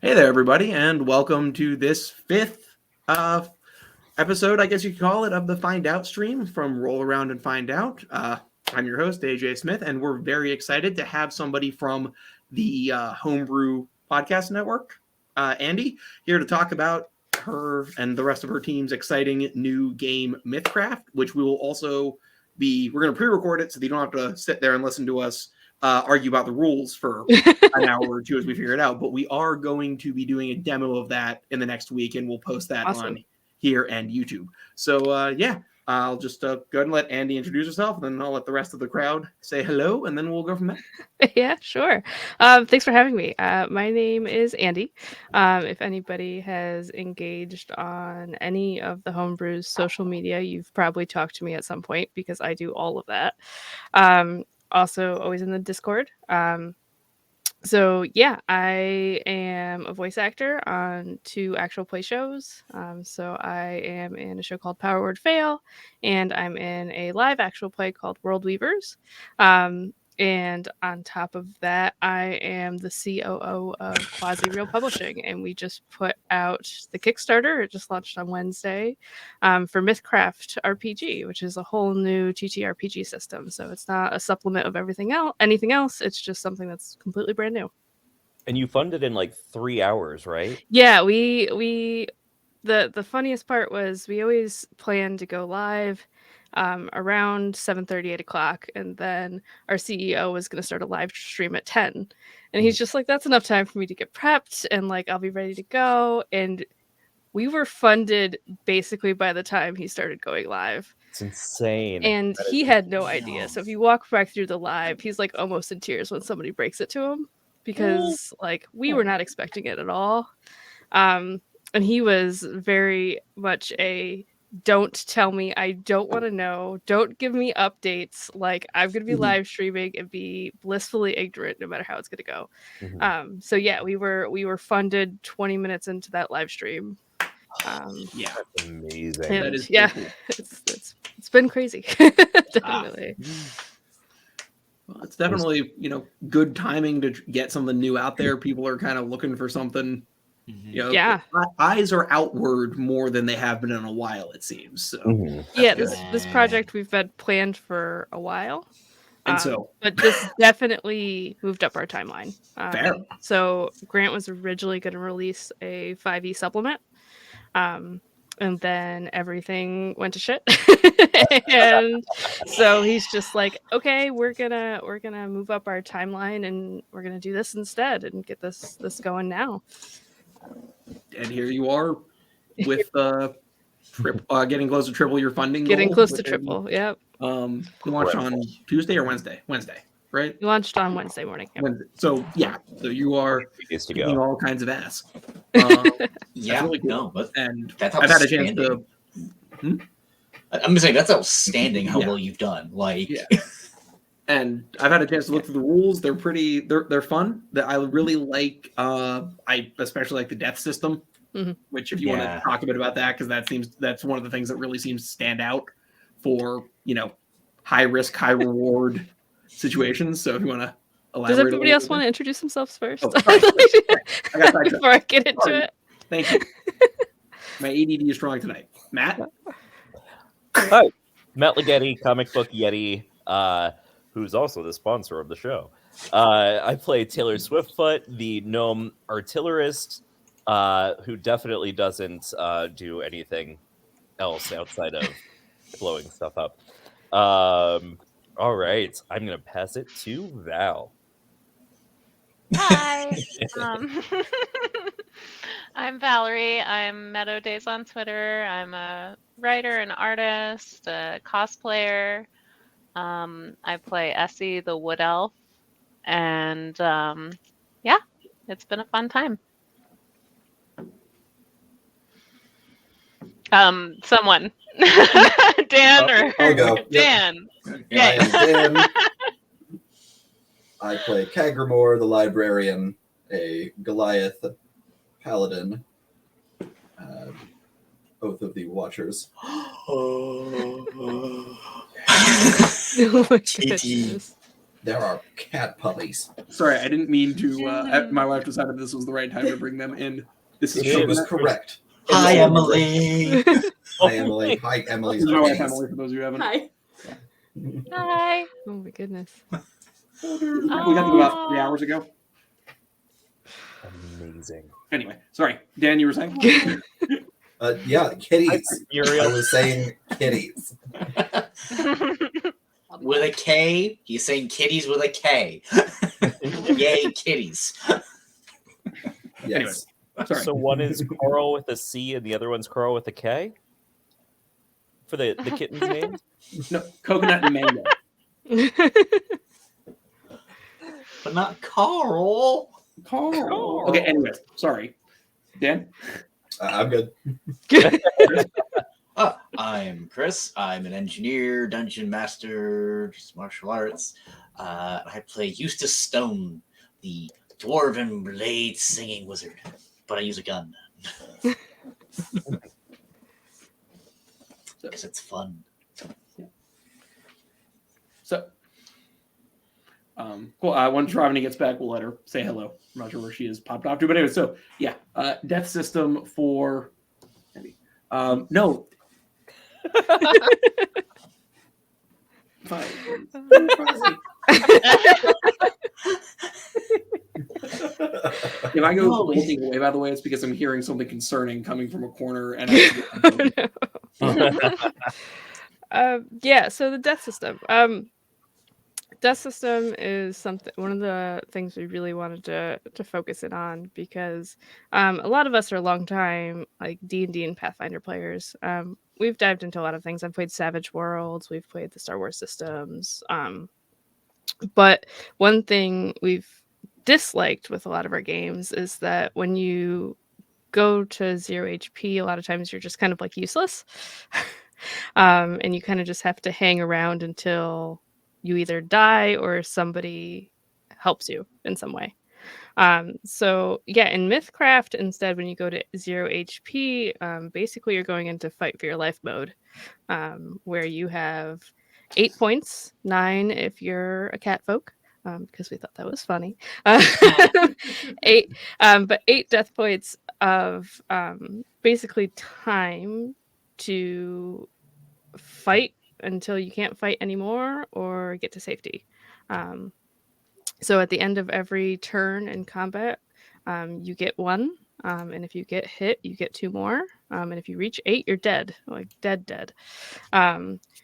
Hey there, everybody, and welcome to this fifth episode, I guess you could call it, of the Find Out stream from Roll Around and Find Out. I'm your host, AJ Smith, and we're very excited to have somebody from the Homebrew Podcast Network, Andy, here to talk about her and the rest of her team's exciting new game, Mythcraft, which we will also we're going to pre-record it so that you don't have to sit there and listen to us argue about the rules for an hour or two as we figure it out. But we are going to be doing a demo of that in the next week, and we'll post that on here and YouTube. So I'll just go ahead and let Andy introduce herself, and then I'll let the rest of the crowd say hello, and then we'll go from there. Yeah, sure. Thanks for having me. My name is Andy. If anybody has engaged on any of the Homebrew's social media, you've probably talked to me at some point because I do all of that. Also, always in the Discord. So yeah, I am a voice actor on 2 actual play shows. So I am in a show called Power Word Fail, and I'm in a live actual play called World Weavers. And on top of that, I am the COO of Quasi Real Publishing, and we just put out the Kickstarter. It just launched on Wednesday for Mythcraft RPG, which is a whole new TTRPG system. So it's not a supplement of anything else. It's just something that's completely brand new. And you funded in like 3 hours, right? Yeah, the funniest part was we always planned to go live around 7:30, 8 o'clock, and then our CEO was going to start a live stream at 10. And he's just like, that's enough time for me to get prepped and like I'll be ready to go. And we were funded basically by the time he started going live. It's insane. And he had no idea. So if you walk back through the live, he's like almost in tears when somebody breaks it to him because like we were not expecting it at all. And he was very much a don't tell me, I don't want to know, don't give me updates, like I'm gonna be live streaming and be blissfully ignorant no matter how it's gonna go. So yeah, we were funded 20 minutes into that live stream. Yeah, that's amazing. And that is yeah, cool. it's been crazy. Definitely. Well, it's definitely good timing to get something new out there. People are kind of looking for something. Yeah, eyes are outward more than they have been in a while, it seems. So yeah, this project we've had planned for a while, and so but this definitely moved up our timeline. Fair. So Grant was originally going to release a 5e supplement, and then everything went to shit, and so he's just like, okay, we're gonna move up our timeline, and we're gonna do this instead, and get this going now. And here you are with getting close to triple your funding. Getting close to triple, yep. You launched on Tuesday or Wednesday? Wednesday, right? You launched on Wednesday morning. Yep. Wednesday. So you are kicking all kinds of ass. Yeah, really cool. no, but and that's I've had a chance to. I'm gonna say that's outstanding how well you've done. Like. Yeah. And I've had a chance to look through the rules. They're they're fun. That I really like. I especially like the death system, which if you want to talk a bit about that, because that's one of the things that really seems to stand out for high risk, high reward situations. So if you want to elaborate, does everybody else want to introduce themselves first? Oh, sorry. Before I get into it. Thank you. My ADD is strong tonight. Matt. Hi, Matt Leggetti, Comic Book Yeti. Who's also the sponsor of the show. I play Taylor Swiftfoot, the gnome artillerist, who definitely doesn't do anything else outside of blowing stuff up. All right, I'm going to pass it to Val. Hi. I'm Valerie. I'm Meadow Days on Twitter. I'm a writer and artist, a cosplayer. I play Essie, the Wood Elf, and yeah, it's been a fun time. Someone, Dan or I'll go. Dan. Yep. I am Dan. I play Kagramor, the librarian, a Goliath paladin. Oath of the Watchers. Oh my goodness. There are cat puppies. Sorry, I didn't mean to. My wife decided this was the right time to bring them in. This is She was Coconut. correct. Hi, Emily. Hi, Emily. Hi, Emily's This is my wife, babies. Emily, for those of you who haven't. Hi. Hi. Oh my goodness. We got them about 3 hours ago. Amazing. Anyway, sorry. Dan, you were saying? Yeah, kitties. I Uriel. was saying kitties. With a K, he's saying kitties with a K. Yay, kitties. Yes. Sorry. So one is Coral with a C and the other one's Coral with a K? For the kitten's name? No, Coconut and Mango. But not Carl. Carl. Okay, anyways, sorry. Dan? I'm good. I'm Chris. I'm an engineer, dungeon master, just martial arts. I play Eustace Stone, the dwarven blade singing wizard, but I use a gun. Because it's fun. So, cool. Once Ravani gets back, we'll let her say hello. I'm not sure where she is popped off to, but anyway, so yeah, death system for no. Fine. If I go bolting away, by the way, it's because I'm hearing something concerning coming from a corner, and yeah, so the death system. Death system is one of the things we really wanted to focus in on because a lot of us are longtime like D&D and Pathfinder players. We've dived into a lot of things. I've played Savage Worlds, we've played the Star Wars systems. But one thing we've disliked with a lot of our games is that when you go to 0 HP, a lot of times you're just kind of like useless. And you kind of just have to hang around until you either die or somebody helps you in some way. So yeah, in Mythcraft, instead, when you go to 0 HP, basically you're going into fight for your life mode, where you have 8 points, 9 if you're a cat folk, because we thought that was funny. 8, but 8 death points of basically time to fight until you can't fight anymore or get to safety. So at the end of every turn in combat, you get 1, and if you get hit, you get 2 more. And if you reach 8, you're dead, like dead.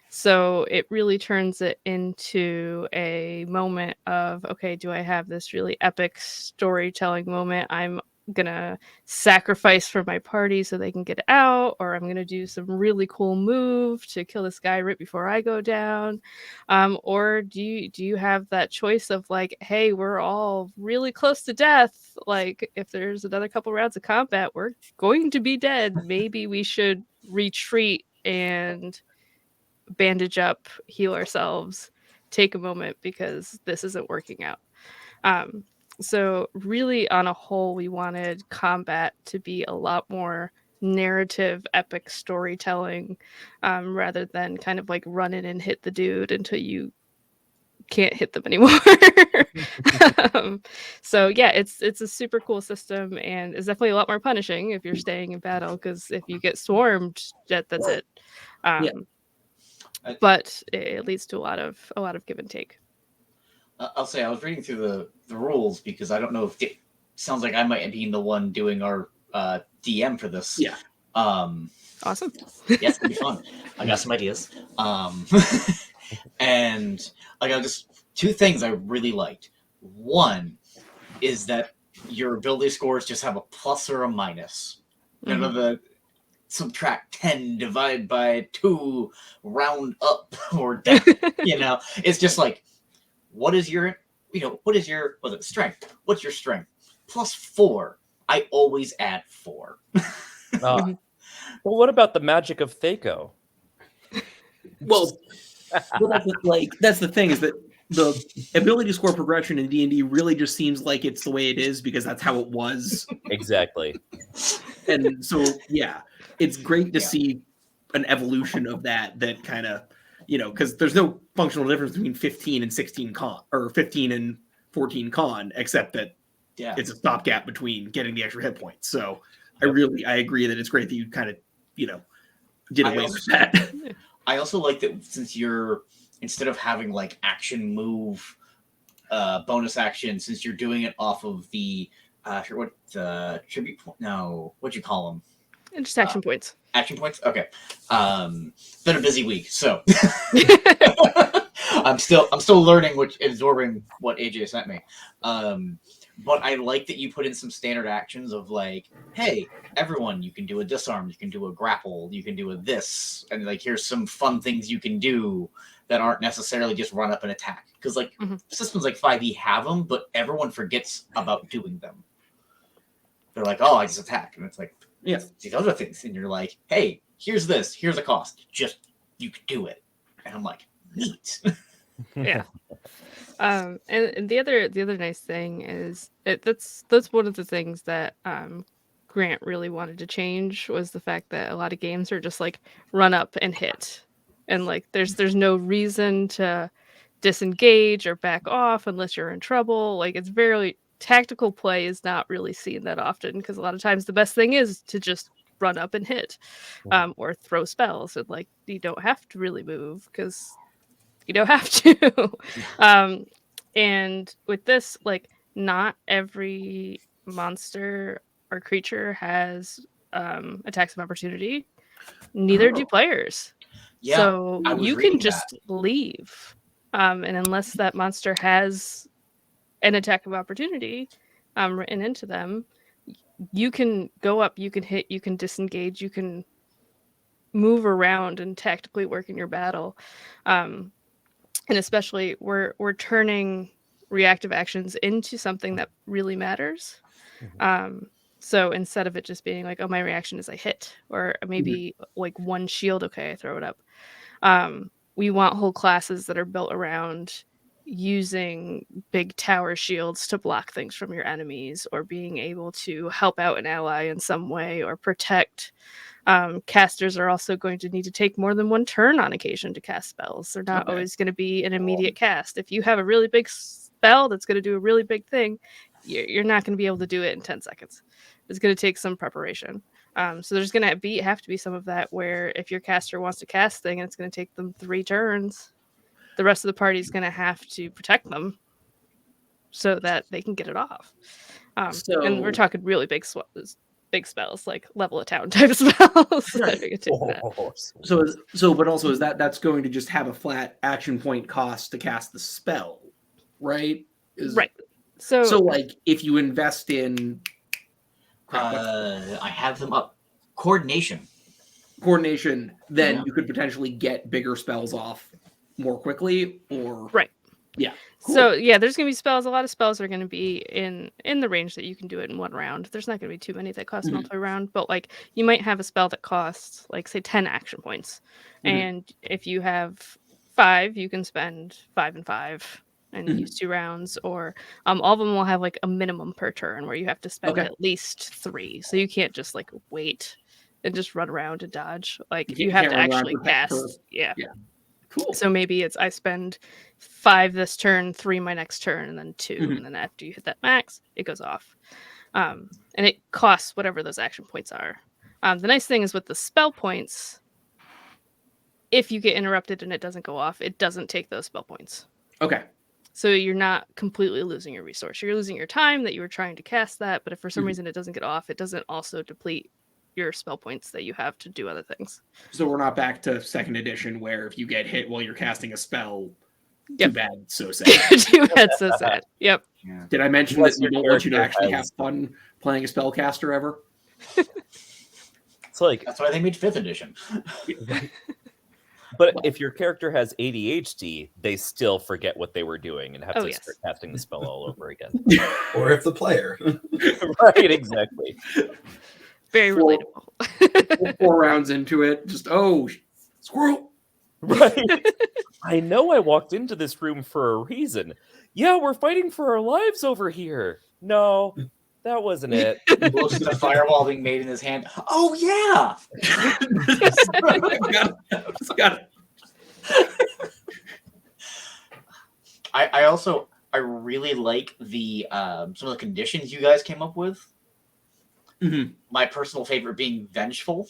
So it really turns it into a moment of, okay, do I have this really epic storytelling moment? I'm gonna sacrifice for my party so they can get out, or I'm gonna do some really cool move to kill this guy right before I go down. Or do you have that choice of like, hey, we're all really close to death, like if there's another couple rounds of combat, we're going to be dead, maybe we should retreat and bandage up, heal ourselves, take a moment because this isn't working out. So really on a whole, we wanted combat to be a lot more narrative, epic storytelling, rather than kind of like run in and hit the dude until you can't hit them anymore. So yeah, it's a super cool system, and it's definitely a lot more punishing if you're staying in battle, because if you get swarmed, that's it. But it leads to a lot of give and take. I'll say I was reading through the rules because I don't know if it sounds like I might be the one doing our DM for this. Yeah. Awesome. Yeah, it's gonna be fun. I got some ideas. And like I just 2 things I really liked. One is that your ability scores just have a plus or a minus. None of the subtract 10, divide by 2, round up or down. It's just like, what is your strength? What's your strength? +4. I always add 4. Well, what about the magic of Thaco? well, that's the thing, is that the ability score progression in D&D really just seems like it's the way it is because that's how it was. Exactly. And so, yeah, it's great to see an evolution of that kind of because there's no functional difference between 15 and 16 con or 15 and 14 con, except that it's a stopgap between getting the extra hit points. So I agree that it's great that you kind of, did away with that. I also like that since you're, instead of having like action move, bonus action, since you're doing it off of the, tribute point? No, what'd you call them? Just action points. Action points? Okay. Been a busy week, so I'm still learning absorbing what AJ sent me. But I like that you put in some standard actions of like, hey, everyone, you can do a disarm, you can do a grapple, you can do a this, and like here's some fun things you can do that aren't necessarily just run up and attack. Because like systems like 5e have them, but everyone forgets about doing them. They're like, oh, I just attack, and it's like, these other things, and you're like, hey, here's this, here's a cost, just you can do it, and I'm like, neat. Yeah. And the other nice thing is that's one of the things that Grant really wanted to change, was the fact that a lot of games are just like run up and hit, and like there's no reason to disengage or back off unless you're in trouble. Like it's very tactical play is not really seen that often, because a lot of times the best thing is to just run up and hit, or throw spells, and like you don't have to really move because you don't have to. And with this, like not every monster or creature has attacks of opportunity. Neither do players. Yeah, so you can just leave. And unless that monster has an attack of opportunity written into them, you can go up, you can hit, you can disengage, you can move around and tactically work in your battle. And especially we're turning reactive actions into something that really matters. So instead of it just being like, oh, my reaction is I hit, or maybe like one shield, okay, I throw it up. We want whole classes that are built around using big tower shields to block things from your enemies, or being able to help out an ally in some way, or protect. Casters are also going to need to take more than one turn on occasion to cast spells. They're not always going to be an immediate cast. If you have a really big spell that's going to do a really big thing, you're not going to be able to do it in 10 seconds. It's going to take some preparation. So there's going to have to be some of that, where if your caster wants to cast thing and it's going to take them 3 turns, the rest of the party is going to have to protect them so that they can get it off. And we're talking really big spells, like level a town type of spells. But also is that's going to just have a flat action point cost to cast the spell, right? Right. So like if you invest in I have them up. Coordination, then you could potentially get bigger spells off more quickly, or yeah. Cool. So there's gonna be spells. A lot of spells are gonna be in the range that you can do it in one round. There's not gonna be too many that cost multi-round, but like you might have a spell that costs like say 10 action points, and if you have 5, you can spend 5 and 5 and use 2 rounds, or all of them will have like a minimum per turn where you have to spend at least 3. So you can't just like wait and just run around and dodge. Like you have to actually cast. Yeah. Cool. So maybe it's I spend 5 this turn, 3 my next turn, and then 2, and then after you hit that max, it goes off. And it costs whatever those action points are. The nice thing is with the spell points, if you get interrupted and it doesn't go off, it doesn't take those spell points. Okay. So you're not completely losing your resource. You're losing your time that you were trying to cast that, but if for some reason it doesn't get off, it doesn't also deplete your spell points that you have to do other things. So we're not back to 2nd edition where if you get hit while you're casting a spell, too bad, so sad. Too bad, so sad. Yep. Yeah. Did I mention that we don't want you to actually have fun playing a spellcaster ever? It's like that's why they made 5th edition. But if your character has ADHD, they still forget what they were doing and have to start casting the spell all over again. Or if the player. Right, exactly. Very relatable. 4 rounds into it, just squirrel. Right. I know I walked into this room for a reason. Yeah, we're fighting for our lives over here. No, that wasn't it. Most of the fireball being made in his hand. Oh yeah. Just got it. I really like the some of the conditions you guys came up with. Mhm. My personal favorite being vengeful.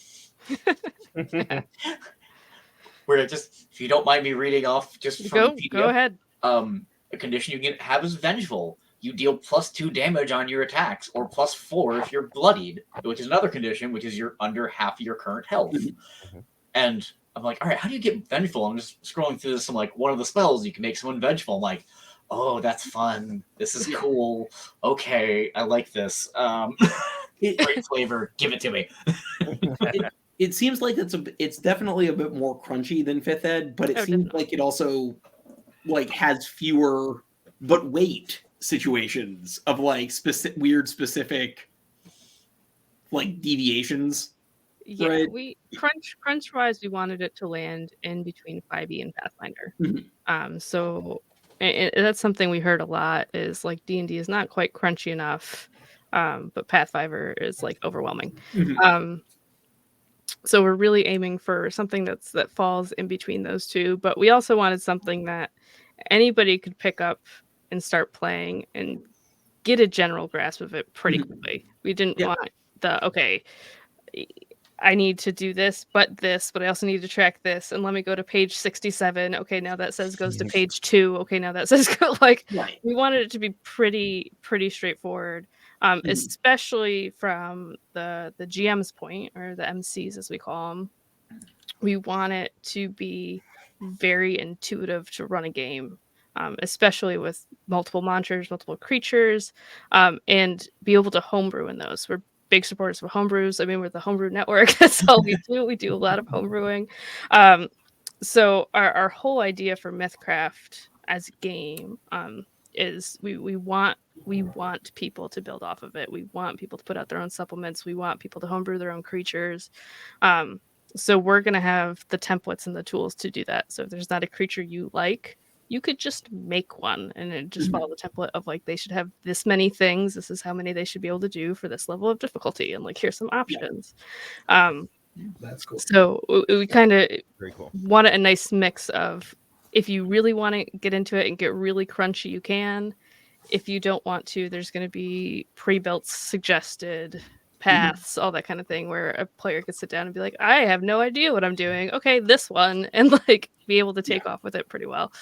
Where just, if you don't mind me reading off just from the PDF, Go ahead. A condition you can have is vengeful. You deal +2 damage on your attacks, or +4 if you're bloodied, which is another condition, which is you're under half your current health. And I'm like, all right, how do you get vengeful? I'm just scrolling through this. I'm like, one of the spells you can make someone vengeful. I'm like, oh, that's fun. This is cool. Okay, I like this. Great flavor. Give it to me. It seems like it's definitely a bit more crunchy than 5th Ed, but it seems like it also like has fewer but weight situations of like weird specific like deviations. Yeah, Right. we crunch wise, we wanted it to land in between 5e and Pathfinder. So that's something we heard a lot is like D&D is not quite crunchy enough, but Pathfinder is like overwhelming. So we're really aiming for something that falls in between those two. But we also wanted something that anybody could pick up and start playing and get a general grasp of it pretty quickly. We didn't want okay, I need to do this, but I also need to track this. And let me go to page 67. Okay, now that says goes to page 2. Okay, now that says go. Like, we wanted it to be pretty straightforward, especially from the GM's point, or the MCs as we call them. We want it to be very intuitive to run a game, especially with multiple monsters, multiple creatures, and be able to homebrew in those. We're big supporters of homebrews. I mean, we're the homebrew network. That's all we do. We do a lot of homebrewing. So our whole idea for Mythcraft as a game is we want people to build off of it. We want people to put out their own supplements. We want people to homebrew their own creatures. So we're going to have the templates and the tools to do that. So if there's not a creature you like, you could just make one and then just follow the template of like, they should have this many things. This is how many they should be able to do for this level of difficulty. And like, here's some options. That's cool. So we kind of cool. wanted a nice mix of, if you really want to get into it and get really crunchy, you can. If you don't want to, there's going to be pre-built suggested paths, all that kind of thing, where a player could sit down and be like, I have no idea what I'm doing. Okay, this one, and like be able to take off with it pretty well.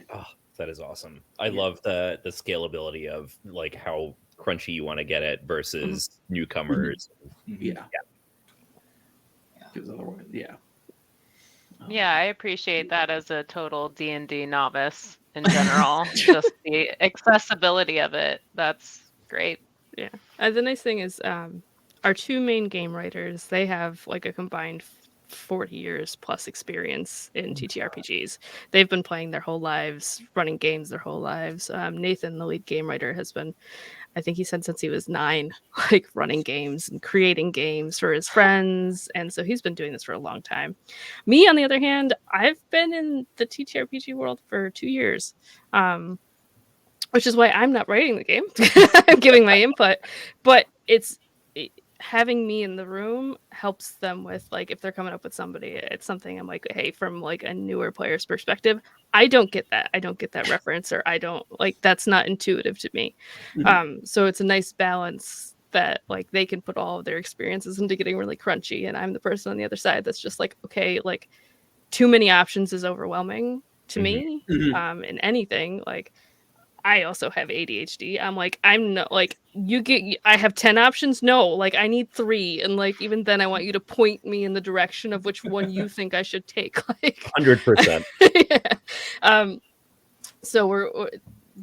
Oh, that is awesome. I love the scalability of like how crunchy you want to get it versus newcomers. Yeah. Yeah, I appreciate that as a total D&D novice in general. Just the accessibility of it. That's great. Yeah. The nice thing is our two main game writers, they have like a combined 40 years plus experience in TTRPGs. They've been playing their whole lives, running games their whole lives. Nathan, the lead game writer, has been, I think he said since he was 9, like running games and creating games for his friends. And so he's been doing this for a long time. Me, on the other hand, I've been in the TTRPG world for 2 years, which is why I'm not writing the game. I'm giving my input. But having me in the room helps them with, like, if they're coming up with somebody, it's something I'm like, hey, from like a newer player's perspective, I don't get that reference, or I don't like, that's not intuitive to me. So it's a nice balance that like they can put all of their experiences into getting really crunchy, and I'm the person on the other side that's just like, okay, like too many options is overwhelming to me. In anything, like I also have ADHD. I'm like, I'm not like, I have 10 options. No, like I need 3. And like, even then I want you to point me in the direction of which one you think I should take. Like 100%. Yeah. So we're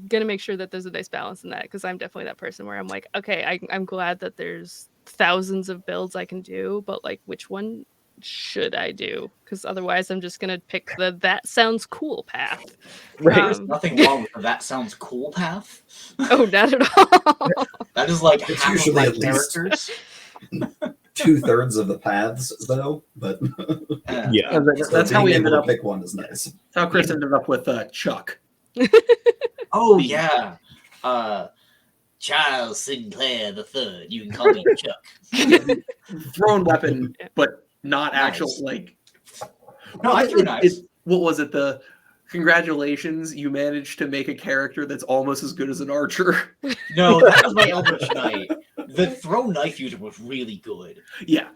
going to make sure that there's a nice balance in that. 'Cause I'm definitely that person where I'm like, okay, I'm glad that there's thousands of builds I can do, but like, which one should I do? Because otherwise I'm just gonna pick the that sounds cool path. Right. There's nothing wrong with the that sounds cool path. Oh, not at all. That is like It's half usually of my at least characters. 2/3 of the paths, though. But Yeah. That's how we being ended able up. to pick one is nice. That's how Chris ended up with Chuck. Oh yeah. Charles Sinclair III. You can call me Chuck. Thrown weapon, but not Nice. actual like. No, I threw knives. What was it? The Congratulations, you managed to make a character that's almost as good as an archer. No, that was my Eldritch Knight. The throw knife user was really good. Yeah.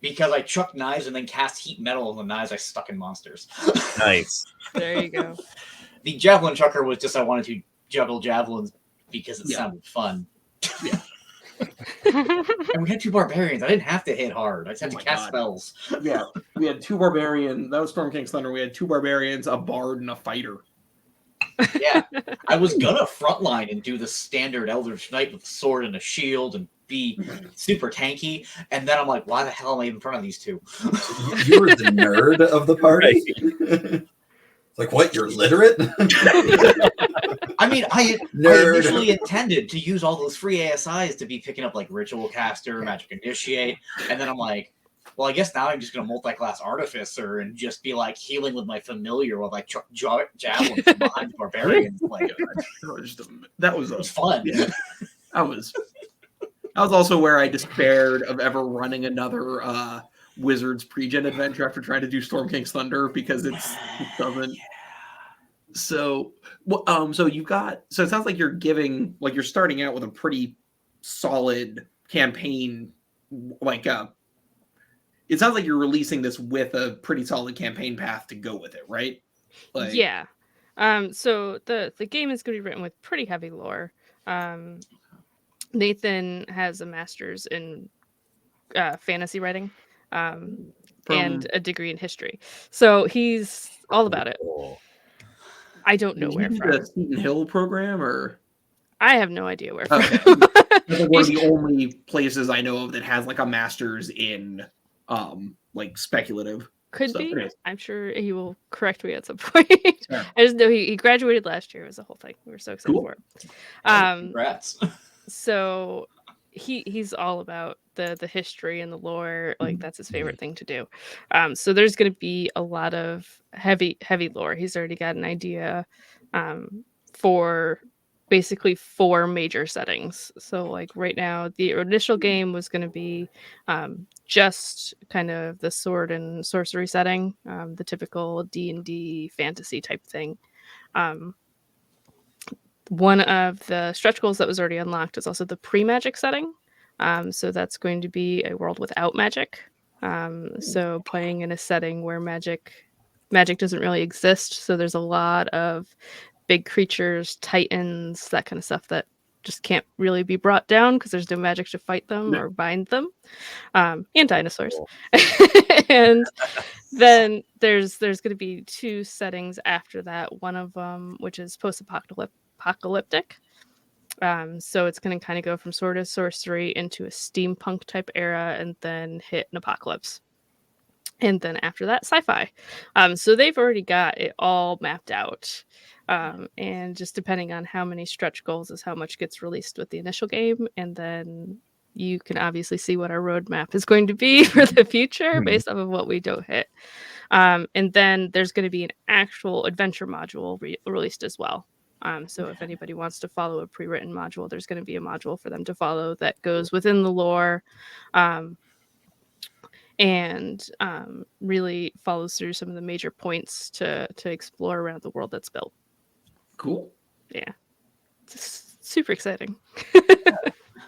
Because I chucked knives and then cast heat metal on the knives I stuck in monsters. Nice. There you go. The javelin chucker was just I wanted to juggle javelins because it sounded fun. Yeah. And we had 2 barbarians. I didn't have to hit hard. I just had to my cast God. spells. Yeah. We had 2 barbarians. That was Storm King's Thunder. We had 2 barbarians, a bard, and a fighter. Yeah. I was gonna frontline and do the standard Eldritch Knight with a sword and a shield and be super tanky. And then I'm like, why the hell am I in front of these 2? You were the nerd of the party. Like, what? You're literate? I mean, I initially intended to use all those free ASIs to be picking up like Ritual Caster, Magic Initiate, and then I'm like, well, I guess now I'm just going to multi-class Artificer and just be like healing with my familiar while I chuck javelins from behind the barbarians. Like, That was it was fun. Yeah. That was also where I despaired of ever running another Wizards pre-gen adventure after trying to do Storm King's Thunder because it doesn't. So, so you got. So it sounds like you're you're starting out with a pretty solid campaign. It sounds like you're releasing this with a pretty solid campaign path to go with it, right? Yeah. So the game is going to be written with pretty heavy lore. Nathan has a master's in fantasy writing. And a degree in history, so he's all about it. I don't know where from. The Seton Hill program, or I have no idea where from. Okay. One of the only places I know of that has like a master's in like speculative. Could stuff. be. I'm sure he will correct me at some point. Yeah. I just know he graduated last year. It was a whole thing. We were so excited Cool. for it. Congrats. So he's all about the history and the lore. Like that's his favorite thing to do. So there's going to be a lot of heavy lore. He's already got an idea for basically 4 major settings. So like right now, the initial game was going to be just kind of the sword and sorcery setting, the typical D&D fantasy type thing. One of the stretch goals that was already unlocked is also the pre-magic setting. So that's going to be a world without magic. So playing in a setting where magic doesn't really exist. So there's a lot of big creatures, titans, that kind of stuff that just can't really be brought down because there's no magic to fight them or bind them. And dinosaurs. And then there's going to be 2 settings after that. One of them, which is post-apocalyptic. So it's going to kind of go from sword of sorcery into a steampunk type era and then hit an apocalypse. And then after that, sci-fi. So they've already got it all mapped out. And just depending on how many stretch goals is how much gets released with the initial game. And then you can obviously see what our roadmap is going to be for the future based off of what we don't hit. And then there's going to be an actual adventure module released as well. So if anybody wants to follow a pre-written module, there's going to be a module for them to follow that goes within the lore and really follows through some of the major points to explore around the world that's built. Cool. Yeah. It's super exciting.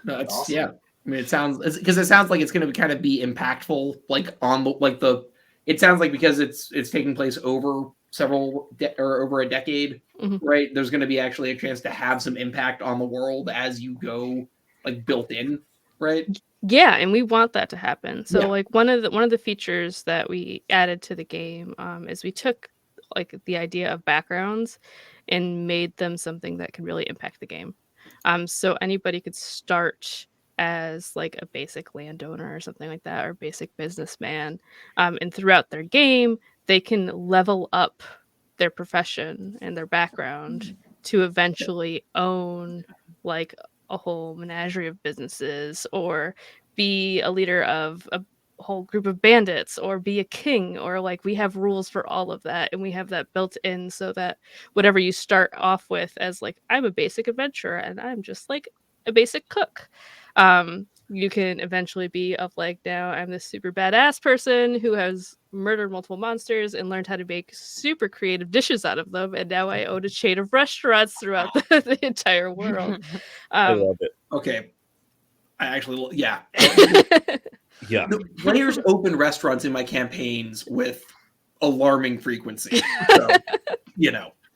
No, it's Awesome. yeah. I mean, it sounds like it's going to kind of be impactful, like on the It sounds like because it's taking place over over a decade, right? There's going to be actually a chance to have some impact on the world as you go, like built in, right? Yeah, and we want that to happen. So like one of the features that we added to the game is we took like the idea of backgrounds and made them something that could really impact the game. So anybody could start as like a basic landowner or something like that, or basic businessman. And throughout their game, they can level up their profession and their background to eventually own like a whole menagerie of businesses, or be a leader of a whole group of bandits, or be a king, or like we have rules for all of that, and we have that built in so that whatever you start off with as like, I'm a basic adventurer and I'm just like a basic cook, you can eventually be of like, now I'm this super badass person who has murdered multiple monsters and learned how to make super creative dishes out of them. And now I own a chain of restaurants throughout the entire world. I love it. Okay. I actually, yeah. Yeah. The players open restaurants in my campaigns with alarming frequency. So,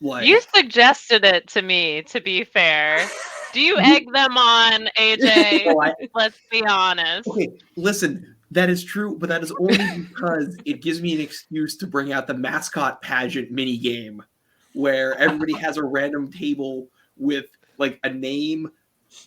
like You suggested it to me, to be fair. Do you egg them on, AJ? Oh, Let's be honest. okay, listen, that is true, but that is only because it gives me an excuse to bring out the mascot pageant mini game where everybody has a random table with like a name,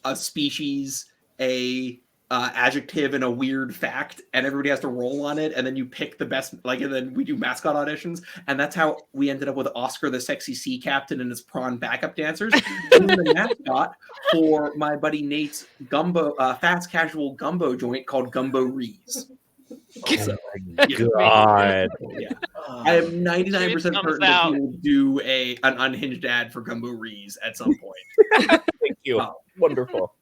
a species, a adjective, and a weird fact, and everybody has to roll on it, and then you pick the best, and then we do mascot auditions, and that's how we ended up with Oscar the sexy sea captain and his prawn backup dancers. I'm the mascot for my buddy Nate's gumbo fast casual gumbo joint called Gumbo Rees. So, God. yeah. I am 99% certain that out. he will do an unhinged ad for Gumbo Rees at some point. Thank you. Wonderful.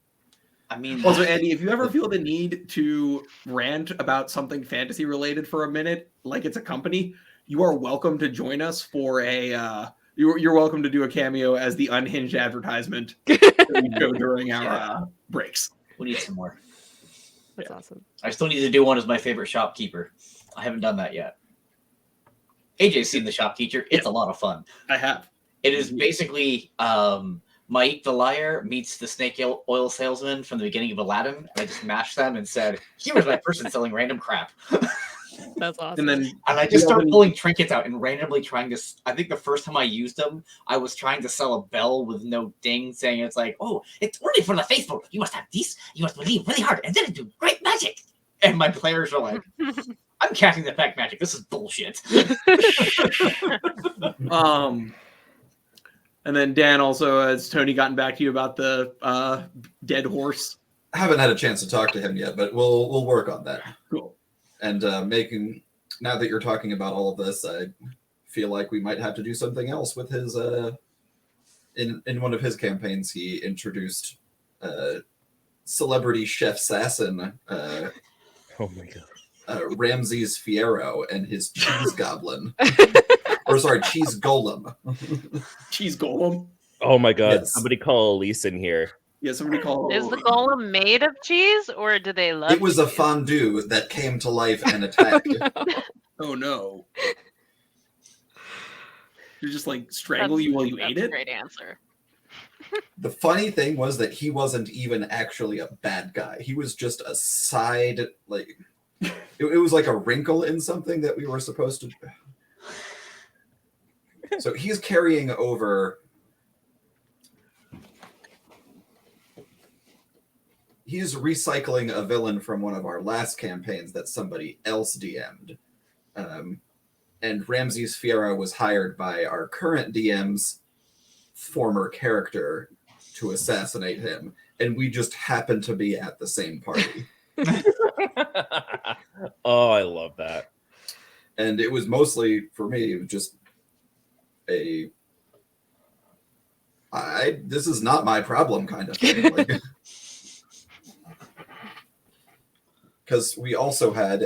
I mean, Also, Andy, if you ever feel the need to rant about something fantasy related for a minute, like it's a company, you are welcome to join us for you're welcome to do a cameo as the unhinged advertisement that we go during our breaks. we need some more. That's awesome. I still need to do one as my favorite shopkeeper. I haven't done that yet. AJ's seen the shopkeeper. It's a lot of fun. I have. It is basically Mike the liar meets the snake oil salesman from the beginning of Aladdin, and I just mashed them and said, "Here's my person selling random crap." That's awesome. And then I just started pulling trinkets out and randomly trying to. I think the first time I used them, I was trying to sell a bell with no ding, saying it's like, "Oh, it's only for the faithful. You must have these. You must believe really hard, and then do great magic." And my players are like, "I'm casting the effect magic. This is bullshit." And then Dan also, has Tony gotten back to you about the dead horse? I haven't had a chance to talk to him yet, but we'll work on that. Cool. And now that you're talking about all of this, I feel like we might have to do something else with his. In one of his campaigns, he introduced celebrity chef Sassin. Oh my god. Ramses Fierro and his cheese goblin. Or sorry, cheese golem. Cheese golem? Oh my god. Yes. Somebody call Elise in here. Yeah, somebody call. Is the golem made of cheese, or do they love It was a cheese? fondue that came to life and attacked. Oh no. You're just like strangle you while you That's ate a it? great answer. The funny thing was that he wasn't even actually a bad guy. He was just a side, like, it was like a wrinkle in something that we were supposed to. So he's carrying over. He's recycling a villain from one of our last campaigns that somebody else DM'd. And Ramses Fierro was hired by our current DM's former character to assassinate him. And we just happened to be at the same party. Oh, I love that. And it was mostly, for me, it was just this is not my problem kind of thing. Because we also had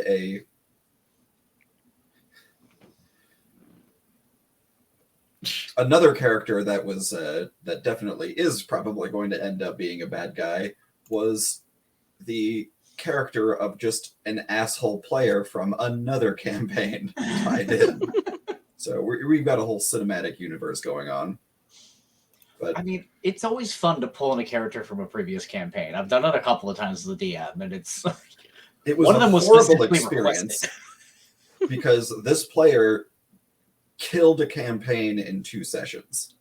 another character that was that definitely is probably going to end up being a bad guy was the character of just an asshole player from another campaign tied in. So we've got a whole cinematic universe going on. But I mean, it's always fun to pull in a character from a previous campaign. I've done it a couple of times as the DM, and it was one of them a was horrible specifically experience requested. because this player killed a campaign in 2 sessions.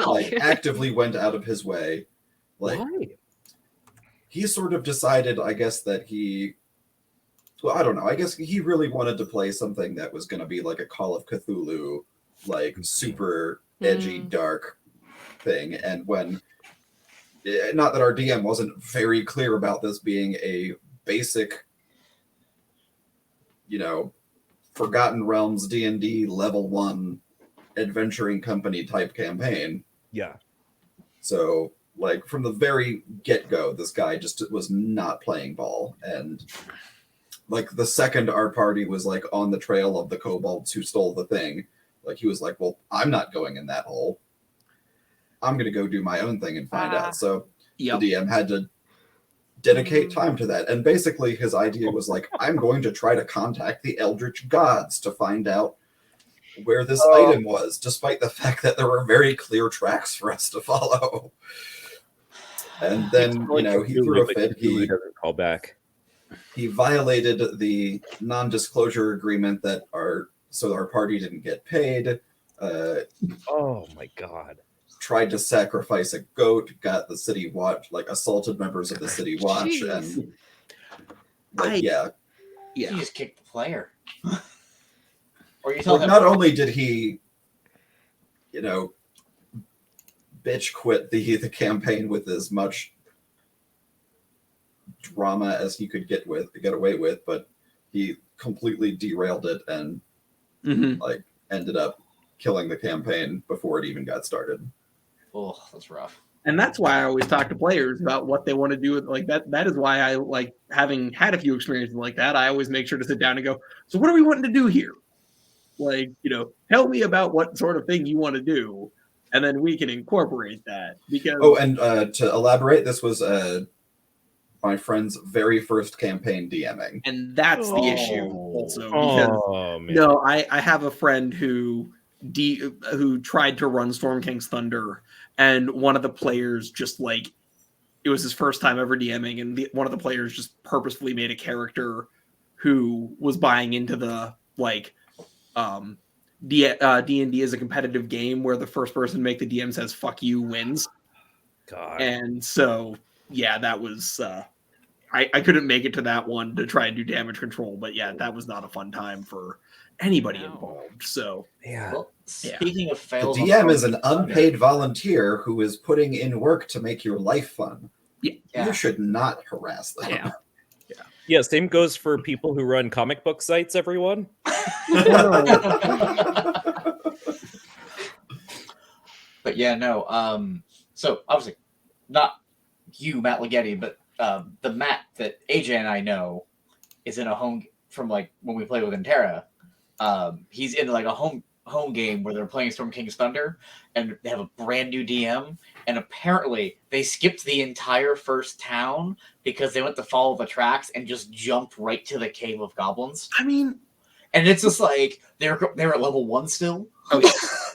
Like, actively went out of his way. Like, Why? he sort of decided, I guess, that well, I don't know. I guess he really wanted to play something that was going to be like a Call of Cthulhu, like super edgy, dark thing. And when, not that our DM wasn't very clear about this being a basic, Forgotten Realms D&D level 1 adventuring company type campaign. Yeah. So, like, from the very get-go, this guy just was not playing ball. And like the second our party was like on the trail of the kobolds who stole the thing, like he was like, well, I'm not going in that hole. I'm going to go do my own thing and find out. So Yep. the DM had to dedicate time to that. And basically his idea was like, I'm going to try to contact the Eldritch gods to find out where this item was, despite the fact that there were very clear tracks for us to follow. And then, you know, he threw a fit. He doesn't call back. He violated the non-disclosure agreement that our party didn't get paid. Oh my god. Tried to sacrifice a goat, got the city watch, like assaulted members of the city watch, Jeez. and like, yeah. You just kicked the player. Or you tell Like, him not only did he, you know, bitch quit the campaign with as much drama as he could get away with, but he completely derailed it and like ended up killing the campaign before it even got started. Oh, that's rough. And that's why I always talk to players about what they want to do with like that. That is why I like, having had a few experiences like that, I always make sure to sit down and go, so what are we wanting to do here? Like, you know, tell me about what sort of thing you want to do, and then we can incorporate that. Because and to elaborate, this was my friend's very first campaign DMing. and that's the issue also, because Man. no, I have a friend who tried to run Storm King's Thunder, and one of the players just like, it was his first time ever DMing, and one of the players just purposefully made a character who was buying into the like D&D is a competitive game where the first person to make the DM says fuck you wins. God. And so yeah, that was I couldn't make it to that one to try and do damage control, but yeah, that was not a fun time for anybody involved. So Yeah. Well, speaking of The fails, DM is an unpaid volunteer who is putting in work to make your life fun. Yeah. You should not harass them. Yeah. Yeah, same goes for people who run comic book sites, everyone. But yeah, no. So obviously, not you, Matt Ligeti, but the Matt that AJ and I know is in a home from like when we play with Intera. He's in like a home game where they're playing Storm King's Thunder, and they have a brand new DM. And apparently, they skipped the entire first town because they went to follow the tracks and just jumped right to the Cave of Goblins. I mean, And it's just like they're at level 1 still. okay.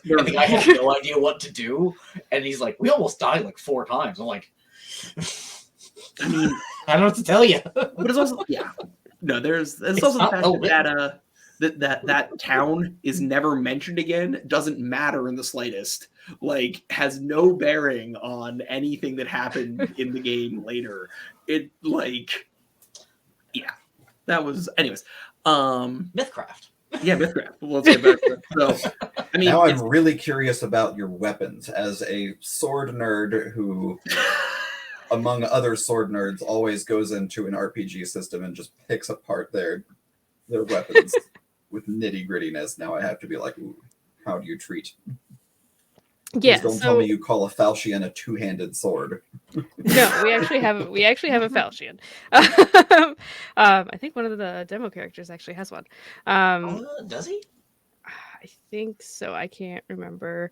And the guy has no idea what to do, and he's like, "We almost died like 4 times." I'm like, I mean, I don't know what to tell you. but it's also no. There's It's also the not fact well that town is never mentioned again. Doesn't matter in the slightest. Like, has no bearing on anything that happened in the game later. It like, yeah, that was anyways. Mythcraft. Yeah, Mythcraft. Let's get back to it. So, I mean, Now I'm really curious about your weapons as a sword nerd who, among other sword nerds, always goes into an RPG system and just picks apart their weapons with nitty grittiness. Now I have to be like, ooh, how do you treat? Yeah. Please don't tell me you call a falchion a two-handed sword. No, we actually have a falchion. I think one of the demo characters actually has one. Does he? I think so. I can't remember.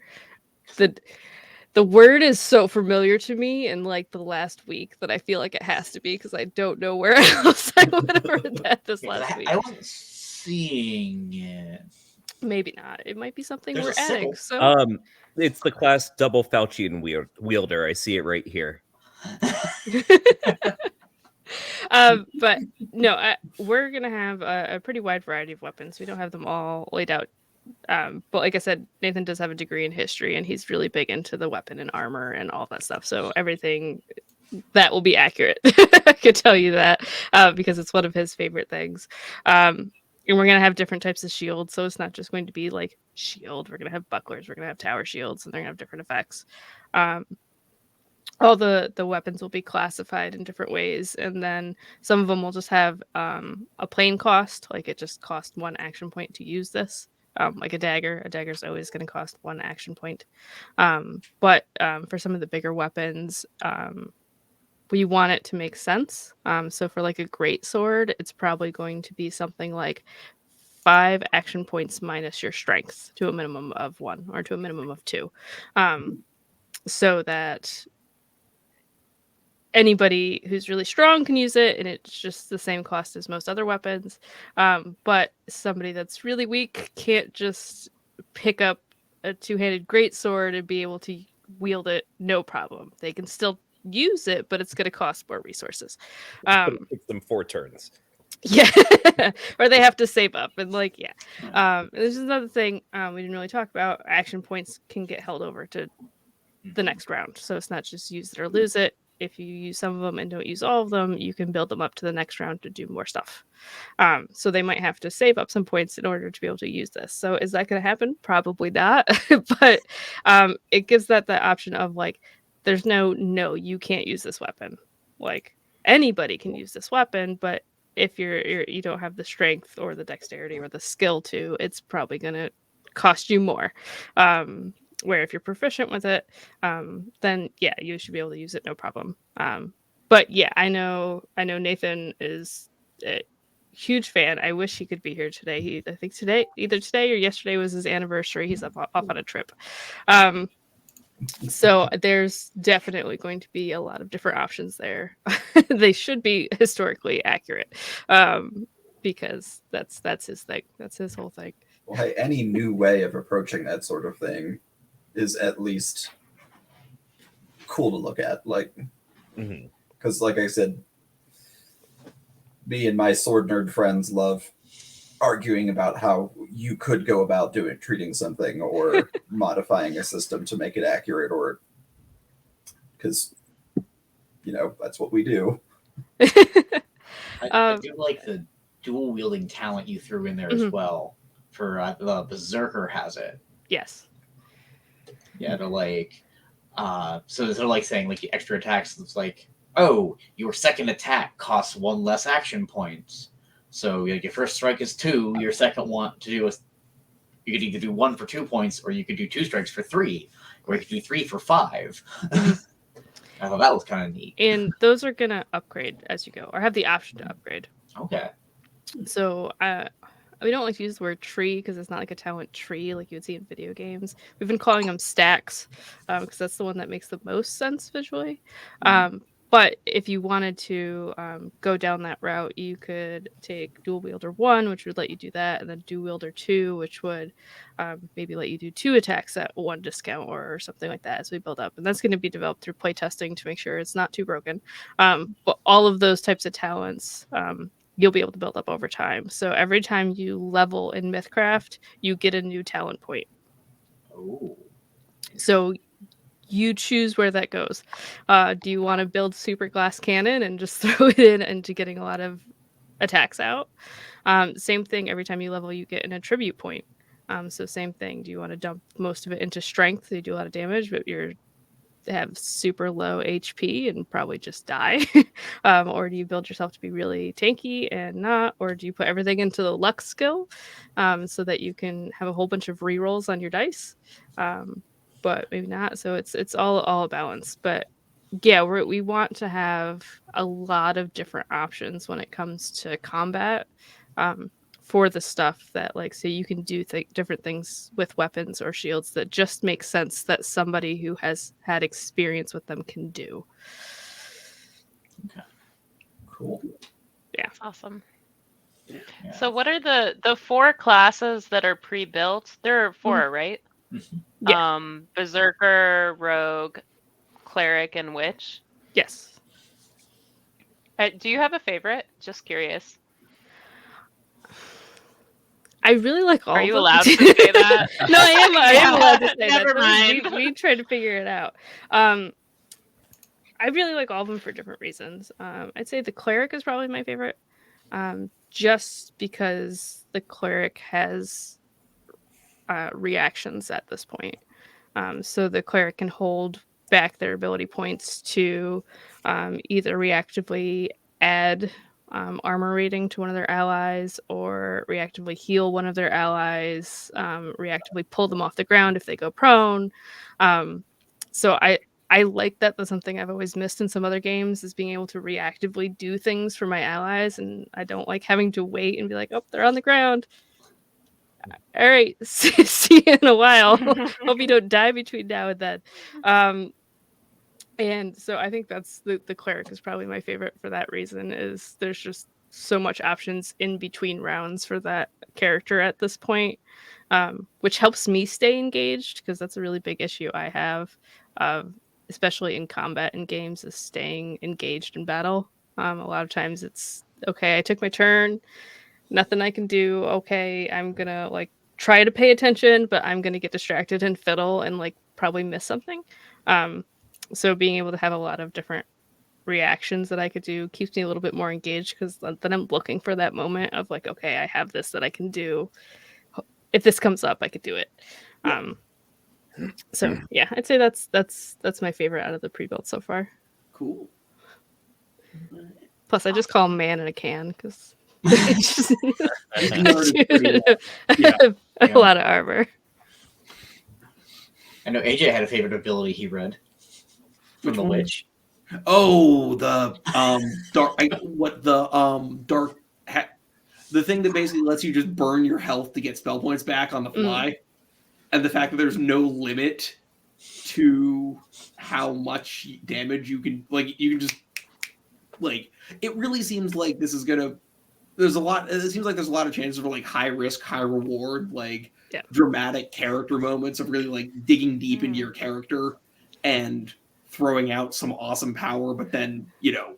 The word is so familiar to me in like the last week that I feel like it has to be, because I don't know where else I would have heard that this last week. I wasn't seeing it. Maybe not. It might be something There's we're a adding. sickle. So It's the class double falchion wielder. I see it right here. but no, we're gonna have a pretty wide variety of weapons. We don't have them all laid out. But like I said, Nathan does have a degree in history, and he's really big into the weapon and armor and all that stuff. So everything that will be accurate. I could tell you that because it's one of his favorite things. And we're going to have different types of shields. So it's not just going to be like shield. We're going to have bucklers. We're going to have tower shields, and they're going to have different effects. All the weapons will be classified in different ways. And then some of them will just have a plain cost. Like it just costs 1 action point to use this. Like a dagger. A dagger is always going to cost 1 action point. But for some of the bigger weapons, we want it to make sense. So for like a great sword, it's probably going to be something like 5 action points minus your strength to a minimum of 1 or to a minimum of 2. So that anybody who's really strong can use it, and it's just the same cost as most other weapons. But somebody that's really weak can't just pick up a two-handed greatsword and be able to wield it no problem. They can still use it, but it's going to cost more resources. It takes them 4 turns. Yeah, or they have to save up, and like, yeah. This is another thing we didn't really talk about. Action points can get held over to the next round, so it's not just use it or lose it. If you use some of them and don't use all of them, you can build them up to the next round to do more stuff. So they might have to save up some points in order to be able to use this. So is that going to happen? Probably not. But it gives that the option of like, there's no, you can't use this weapon. Like anybody can use this weapon, but if you don't have the strength or the dexterity or the skill to, it's probably going to cost you more. Where if you're proficient with it, then yeah, you should be able to use it no problem. But yeah, I know Nathan is a huge fan. I wish he could be here today. I think either today or yesterday was his anniversary. He's off on a trip. So there's definitely going to be a lot of different options there. They should be historically accurate, because that's his thing. That's his whole thing. Well, hey, any new way of approaching that sort of thing is at least cool to look at. Like, because like I said, me and my sword nerd friends love arguing about how you could go about treating something or modifying a system to make it accurate, or because that's what we do. I do like the dual wielding talent you threw in there as well. For the Berserker has it. Yes. Yeah, to like, so they're like saying like the extra attacks. It's like, oh, your second attack costs 1 less action points. So like, your first strike is 2. Your second one to do you could either do 1 for 2 points, or you could do 2 strikes for 3, or you could do 3 for 5. I thought that was kind of neat. And those are gonna upgrade as you go, or have the option to upgrade. Okay. So we don't like to use the word tree because it's not like a talent tree like you would see in video games. We've been calling them stacks because that's the one that makes the most sense visually. But if you wanted to go down that route, you could take dual wielder 1, which would let you do that, and then dual wielder 2, which would maybe let you do 2 attacks at 1 discount or something like that as we build up. And that's going to be developed through playtesting to make sure it's not too broken. But all of those types of talents, you'll be able to build up over time. So every time you level in Mythcraft, you get a new talent point. Oh. So you choose where that goes. Do you want to build super glass cannon and just throw it in into getting a lot of attacks out? Same thing, every time you level, you get an attribute point. So same thing. Do you want to dump most of it into strength? You do a lot of damage, but you're have super low HP and probably just die? Or do you build yourself to be really tanky and not? Or do you put everything into the luck skill so that you can have a whole bunch of rerolls on your dice? But maybe not. So it's all a balance. But yeah, we want to have a lot of different options when it comes to combat for the stuff that, like, so you can do different things with weapons or shields that just make sense that somebody who has had experience with them can do. Okay. Cool. Yeah. That's awesome. Yeah. So what are the 4 classes that are pre-built? There are 4, right? Yeah. Berserker, Rogue, Cleric, and Witch. Yes. Do you have a favorite? Just curious. I really like all Are of you them. allowed to say that? No, I am allowed to say Never that. mind. We tried to figure it out. I really like all of them for different reasons. I'd say the Cleric is probably my favorite, just because the Cleric has reactions at this point. So the Cleric can hold back their ability points to either reactively add armor rating to one of their allies, or reactively heal one of their allies, reactively pull them off the ground if they go prone. So I like that. That's something I've always missed in some other games, is being able to reactively do things for my allies, and I don't like having to wait and be like, oh, they're on the ground. All right, see you in a while. Hope you don't die between now and then. And so I think that's the cleric is probably my favorite for that reason, is there's just so much options in between rounds for that character at this point, which helps me stay engaged, because that's a really big issue I have, especially in combat in games, is staying engaged in battle. A lot of times it's, okay, I took my turn, nothing I can do. Okay, I'm gonna like try to pay attention, but I'm gonna get distracted and fiddle and like probably miss something. So being able to have a lot of different reactions that I could do keeps me a little bit more engaged, because then I'm looking for that moment of like, okay, I have this that I can do. If this comes up, I could do it. So yeah, I'd say that's my favorite out of the pre-built so far. Cool. Plus, I just call them man in a can, because a lot of armor. I know AJ had a favorite ability he read from the witch. Oh, the dark. The thing that basically lets you just burn your health to get spell points back on the fly, and the fact that there's no limit to how much damage you can, like, you can just, like, it really seems like this is gonna. There's a lot. It seems like there's a lot of chances for like high risk, high reward, like dramatic character moments of really like digging deep into your character and throwing out some awesome power, but then, you know,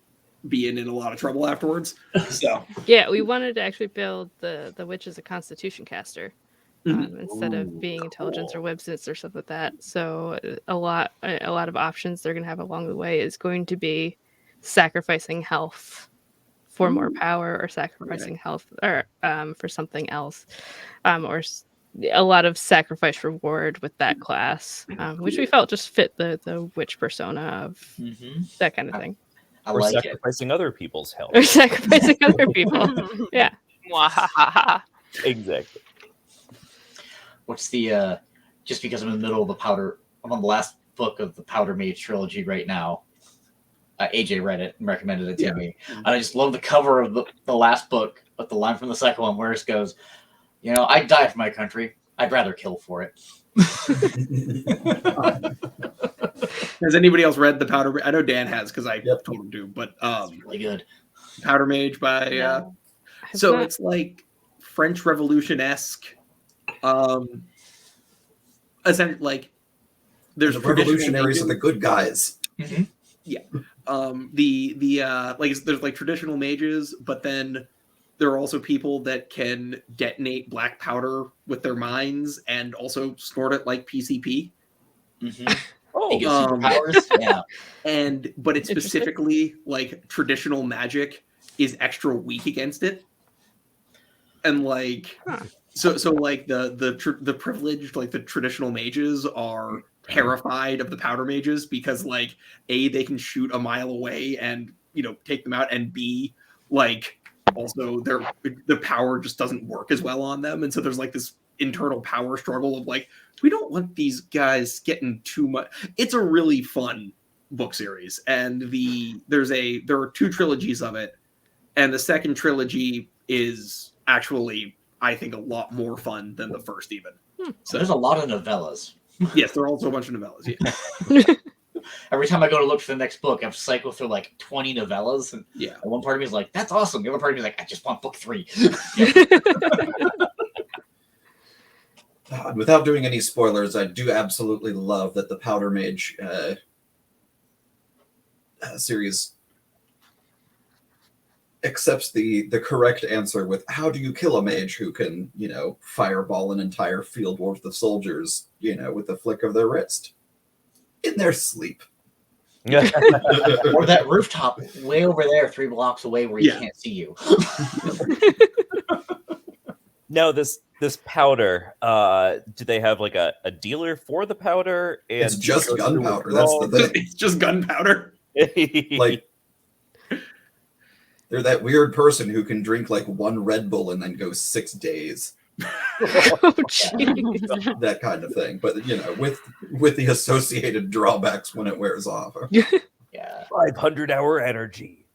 being in a lot of trouble afterwards. So yeah, we wanted to actually build the witch as a constitution caster, instead of being intelligence or websits or stuff like that. So a lot of options they're going to have along the way is going to be sacrificing health for more power, or sacrificing health or for something else, or a lot of sacrifice reward with that class, which we felt just fit the witch persona of that kind of thing. Or like sacrificing other people's health. Or sacrificing other people. Yeah. Exactly. What's the just because I'm in the middle of I'm on the last book of the Powder Mage trilogy right now. AJ read it and recommended it to me. And I just love the cover of the last book, but the line from the second one where it goes, you know, I'd die for my country. I'd rather kill for it. Has anybody else read the Powder? I know Dan has, because I told him to. But it's really good. Powder Mage by. So it's like French Revolution-esque. Essentially, like there's the revolutionaries are the good guys. Yeah. Like there's like traditional mages, but then there are also people that can detonate black powder with their minds and also snort it like PCP. Superpowers. But it's specifically like traditional magic is extra weak against it, and like so like the privileged, like the traditional mages are terrified of the powder mages, because like A, they can shoot a mile away and, you know, take them out, and B, like also the power just doesn't work as well on them, and so there's like this internal power struggle of like, we don't want these guys getting too much. It's a really fun book series, and there are 2 trilogies of it, and the second trilogy is actually, I think, a lot more fun than the first even. So there's a lot of novellas. Yes, there are also a bunch of novellas. Yeah. Every time I go to look for the next book, I've cycled through like 20 novellas, and one part of me is like, "That's awesome." The other part of me is like, "I just want book 3." Without doing any spoilers, I do absolutely love that the Powder Mage series accepts the correct answer with, how do you kill a mage who can, you know, fireball an entire field worth of soldiers, you know, with the flick of their wrist in their sleep. Or that rooftop way over there 3 blocks away where he can't see you. Now this powder, do they have like a dealer for the powder? And it's just gunpowder. That's the thing. It's just gunpowder. Like, they're that weird person who can drink like 1 Red Bull and then go 6 days. Oh, jeez. that kind of thing. But you know, with the associated drawbacks when it wears off. Yeah. 500-hour energy.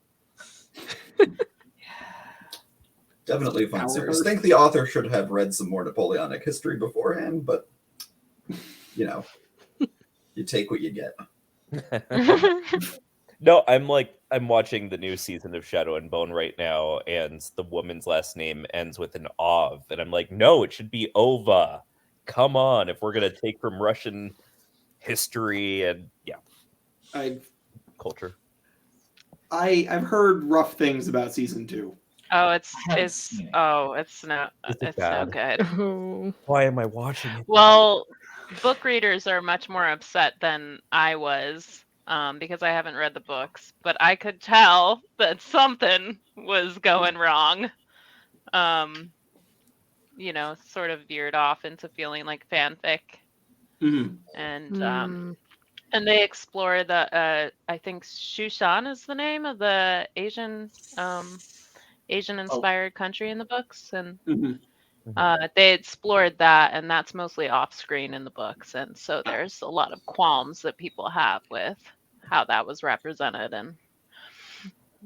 Definitely a fun series. I think the author should have read some more Napoleonic history beforehand, but you know, you take what you get. No, I'm watching the new season of Shadow and Bone right now, and the woman's last name ends with an ov, and I'm like, no, it should be Ova. Come on, if we're gonna take from Russian history and culture. I've heard rough things about season 2. Oh, haven't it's seen it. no Is it it's no bad? good. Oh. Why am I watching it? Well, book readers are much more upset than I was, because I haven't read the books, but I could tell that something was going wrong. You know, sort of veered off into feeling like fanfic, Mm-hmm. and they explore the I think Shushan is the name of the Asian inspired country in the books, and Mm-hmm. they explored that, and that's mostly off screen in the books, and so there's a lot of qualms that people have with how that was represented, and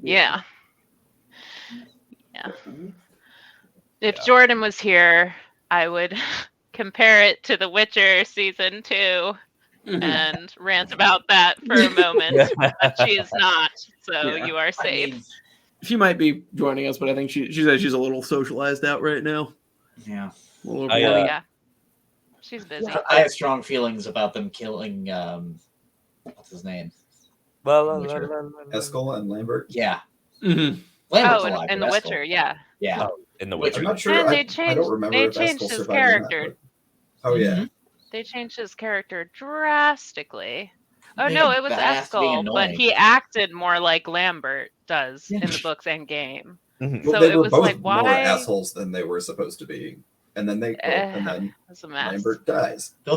yeah. If Jordan was here, I would compare it to The Witcher season 2 and rant about that for a moment, but she is not, so you are safe. I mean, She might be joining us, but I think she says she's a little socialized out right now. yeah. A little I, overwhelmed. Yeah, she's busy. I have strong feelings about them killing what's his name? Eskel and Lambert. Yeah. Mm-hmm. Lambert's Oh, alive, in The but Witcher, Eskel. yeah. Yeah. In The Which Witcher. I'm not sure. And I don't remember they if changed Eskel his survived or not, character. but- Oh yeah. They changed his character drastically. Oh They no, got it was badass being Eskel, but annoying. he acted more like Lambert does Yeah. in the books and game. Mhm. Well, So they it were was both like, more why? assholes than they were supposed to be, and then they and then It's a mess. Lambert dies. Though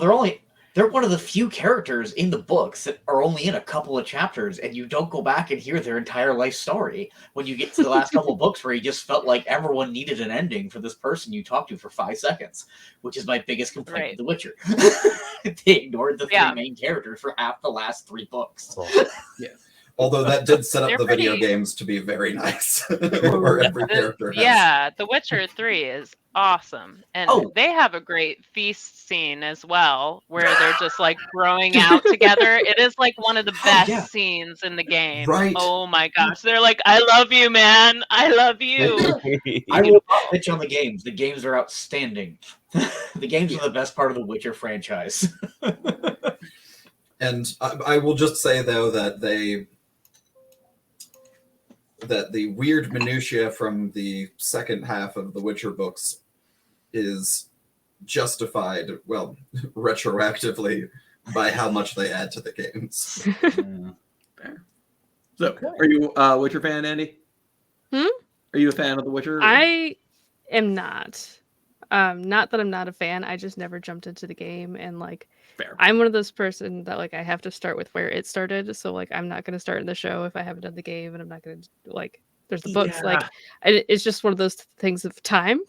they're one of the few characters in the books that are only in a couple of chapters, and you don't go back and hear their entire life story when you get to the last couple of books where you just felt like everyone needed an ending for this person you talked to for 5 seconds, which is my biggest complaint Right. with The Witcher. They ignored the 3 Yeah. main characters for half the last 3 books. Although that did set up They're the video pretty- games to be very nice, where every character has. Yeah, The Witcher 3 is awesome. And Oh. they have a great feast scene as well, where they're just like growing out together. It is like one of the best yeah. scenes in the game. Right. Oh my gosh. They're like, I love you, man. I love you. I will not bitch on the games. The games are outstanding. The games are the best part of the Witcher franchise. And I will just say though that the weird minutia from the second half of the Witcher books is justified, well, retroactively by how much they add to the games. Fair. So, are you a Witcher fan, Andy? Hmm? Are you a fan of The Witcher? I am not. Not that I'm not a fan. I just never jumped into the game, and like, Fair. I'm one of those person that like I have to start with where it started. So like, I'm not gonna start in the show if I haven't done the game, and I'm not gonna like. There's the books, like it's just one of those things of time.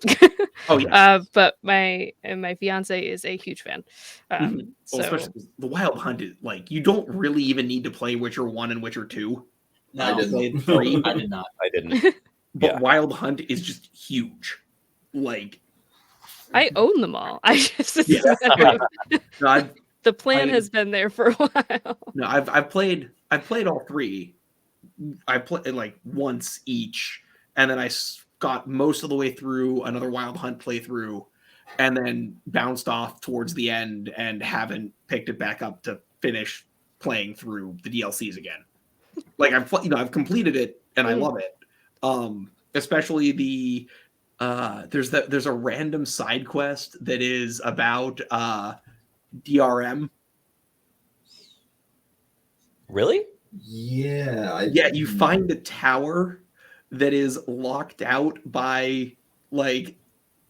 Oh yeah. But my fiance is a huge fan. Well, So especially 'cause the Wild Hunt is like you don't really even need to play Witcher 1 and Witcher 2. No, I didn't. Played 3. I did not. I didn't. But Yeah. Wild Hunt is just huge. Like I own them all. I just it's Yeah. a matter of- no, the plan I- has been there for a while. I've played all 3. I played like once each, and then I got most of the way through another Wild Hunt playthrough, and then bounced off towards the end and haven't picked it back up to finish playing through the DLCs again. Like I've completed it and I love it. Especially the there's a random side quest that is about DRM. Really? Yeah. You find a tower that is locked out by like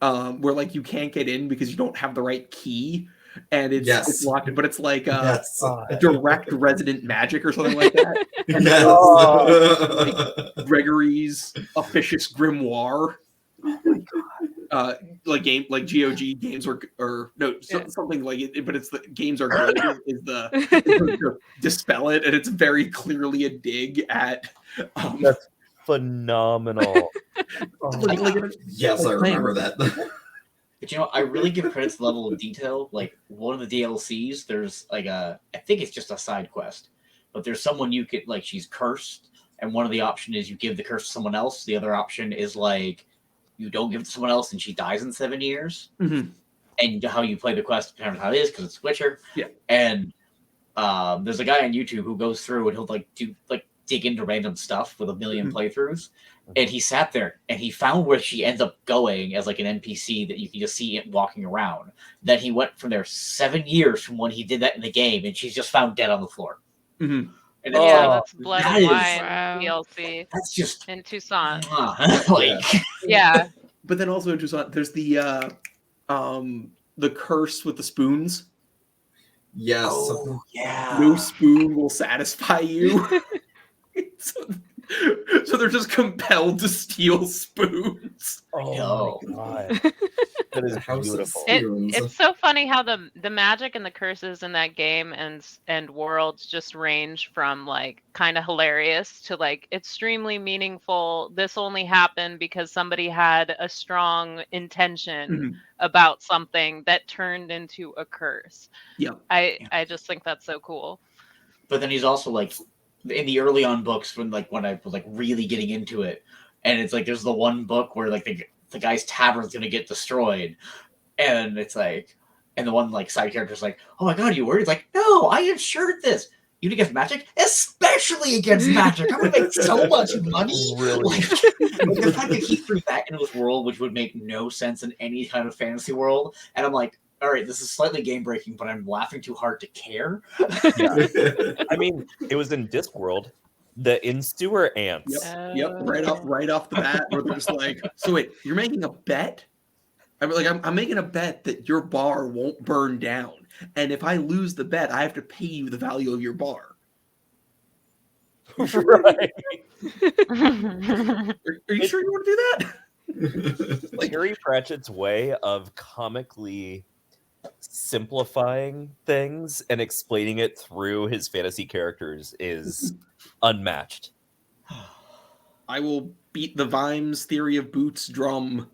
where like you can't get in because you don't have the right key, and it's locked, but it's like Yes. direct resident magic or something like that. And Yes. Gregory's officious grimoire. like GOG games or no something like it, but it's the games are good is the dispel it, and it's very clearly a dig at. That's phenomenal. Yes, I remember that. But I really give credit to the level of detail. Like one of the DLCs, there's like I think it's just a side quest, but there's someone you could like she's cursed, and one of the option is you give the curse to someone else. The other option is like you don't give it to someone else and she dies in 7 years. Mm-hmm. And how you play the quest determines how it is because it's Witcher. Yeah. And there's a guy on YouTube who goes through and he'll dig into random stuff with a million playthroughs. And he sat there and he found where she ends up going as like an NPC that you can just see it walking around. Then he went from there 7 years from when he did that in the game, and she's just found dead on the floor. Mm-hmm. And that's Blood that and is- Wine Wow. DLC That's just in Tucson. like Yeah. But then also in Tucson, there's the curse with the spoons. Yes. oh yeah. No spoon will satisfy you. so they're just compelled to steal spoons. Oh my god. That is The House of beautiful. Spoons. It's so funny how the magic and the curses in that game and worlds just range from like kind of hilarious to like extremely meaningful. This only happened because somebody had a strong intention Mhm. about something that turned into a curse. Yep. I just think that's so cool. But then he's also like in the early on books when I was like really getting into it, and it's like there's the one book where like the guy's tavern's gonna get destroyed, and it's like, and the one like side character's like, oh my god, you worried? It's like, no, I insured this. You against magic, especially against magic. I'm gonna make so much money. Really? Like the fact that he threw that into this world, which would make no sense in any kind of fantasy world, and I'm like, all right, this is slightly game breaking, but I'm laughing too hard to care. I mean, it was in Discworld. The in-sewer ants. Yep. Right off the bat, where they're just like, so wait, you're making a bet? I'm making a bet that your bar won't burn down, and if I lose the bet, I have to pay you the value of your bar. Right. Are you sure you want to do that? Like Terry Pratchett's way of comically simplifying things and explaining it through his fantasy characters is unmatched. I will beat the Vimes theory of boots drum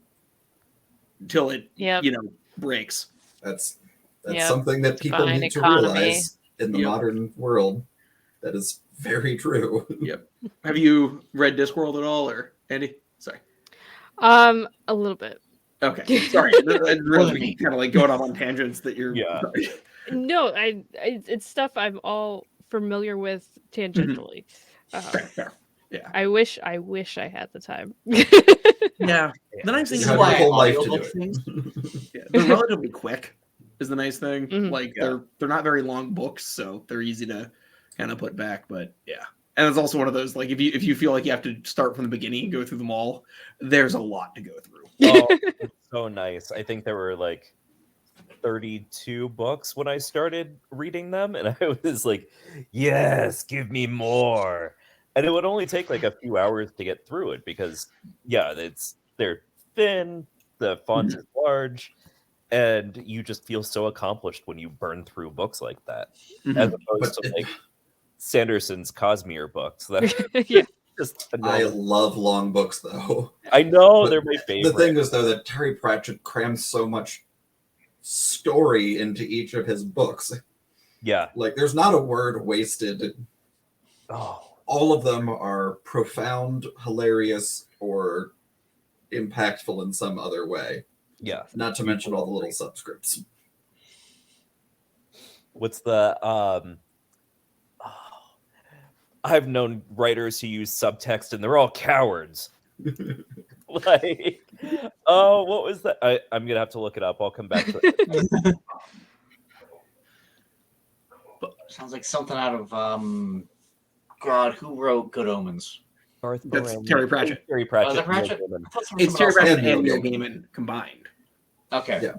till it, Yep. That's breaks. Yep. something that people Fine need to economy. realize in the Yep. modern world. That is very true. Have you read Discworld at all, or Andy? Sorry. A little bit. Okay, sorry. I really kind of like going off on tangents that you're. Yeah. Sorry. No, it's stuff I'm all familiar with tangentially. Fair. Yeah. I wish I had the time. Yeah. The nice thing You is have why your whole life to do audiobooks it. things. Yeah, they're relatively quick. Is the nice thing. Mhm. Like Yeah. they're not very long books, so they're easy to kind of put back. But yeah, and it's also one of those like if you feel like you have to start from the beginning and go through them all, there's a lot to go through. Oh, it's so nice. I think there were like 32 books when I started reading them, and I was like, yes, give me more. And it would only take like a few hours to get through it because they're thin, the font is large, and you just feel so accomplished when you burn through books like that. As opposed to like Sanderson's Cosmere books. That Yeah. just I phenomenal. love long books, though. I know But they're my favorite. The thing is, though, that Terry Pratchett crams so much story into each of his books. Yeah. Like, there's not a word wasted. Oh, All of them are profound, hilarious, or impactful in some other way. yeah. Not to mention all the little subscripts. What's the I've known writers who use subtext and they're all cowards. Like, oh, what was that? I'm gonna have to look it up. I'll come back to it. Sounds like something out of God, who wrote Good Omens? Garth That's Marenghi. Terry Pratchett. Terry Oh, Pratchett. is that Pratchett? Neil Gaiman. I thought it was It's Terry someone else. Pratchett and Neil Neil Gaiman combined. Okay. Yeah.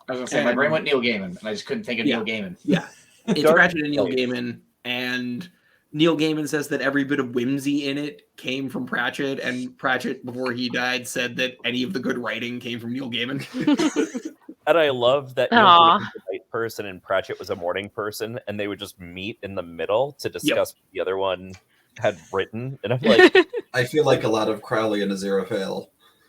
I was gonna say my And- brain went Neil Gaiman, and I just couldn't think of Yeah. Neil Gaiman. Yeah, it's Dark Pratchett and Neil Knight. Gaiman, and Neil Gaiman says that every bit of whimsy in it came from Pratchett, and Pratchett, before he died, said that any of the good writing came from Neil Gaiman. And I love that Neil Aw. Gaiman was a night person and Pratchett was a morning person, and they would just meet in the middle to discuss what the other one had written. And I'm like, I feel like a lot of Crowley and Aziraphale.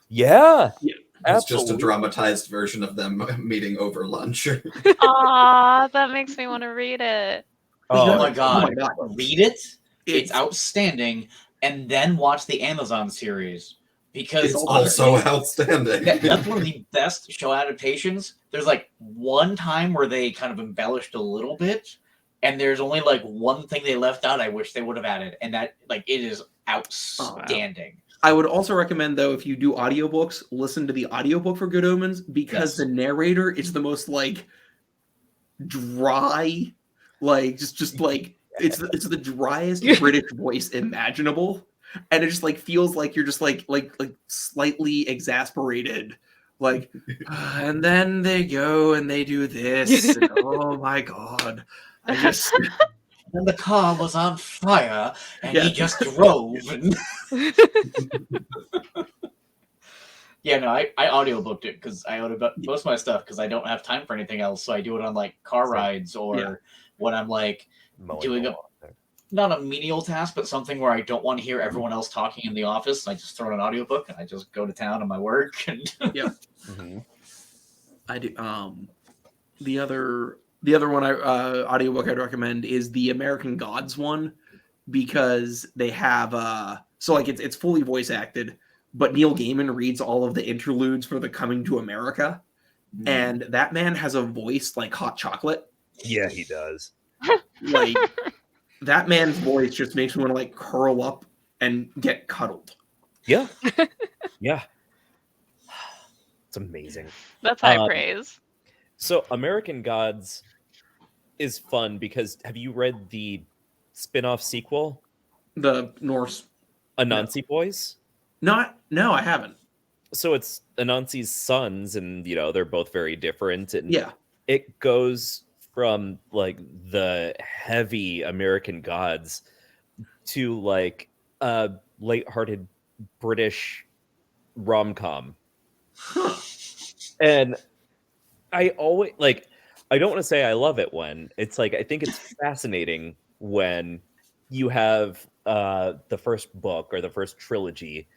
yeah, Yeah. It's just a absolutely. dramatized version of them meeting over lunch. Aw, that makes me want to read it. Oh Oh, my god. Oh my God. Read it. It's outstanding. And then watch the Amazon series. Because It's also outstanding. that's one of the best show adaptations. There's like one time where they kind of embellished a little bit, and there's only like one thing they left out I wish they would have added, and that like it is outstanding. I would also recommend, though, if you do audiobooks, listen to the audiobook for Good Omens, because the narrator is the most like dry, like just like it's the driest British voice imaginable, and it just like feels like you're just like slightly exasperated, like, and then they go and they do this, and, oh my god, I just And the car was on fire, and Yeah. he just drove. And... Yeah, no, I audiobooked it because I audiobooked most of my stuff because I don't have time for anything else. So I do it on like car rides or when I'm like mowing doing the a lawn there. not a menial task, but something where I don't want to hear everyone else talking in the office. I just throw in an audiobook and I just go to town on my work. And Mhm. I do. The other one audiobook I'd recommend is the American Gods one, because they have so like it's fully voice acted, but Neil Gaiman reads all of the interludes for the Coming to America, and that man has a voice like hot chocolate. Yeah, he does. Like that man's voice just makes me want to like curl up and get cuddled. Yeah, yeah. It's amazing. That's high praise. So American Gods is fun because have you read the spin-off sequel, The Norse, Anansi Boys? no, I haven't. So it's Anansi's sons, and they're both very different, and Yeah, it goes from like the heavy American Gods to like a lighthearted British rom-com. And I always like, I don't want to say I love it when it's like, I think it's fascinating when you have the first book or the first trilogy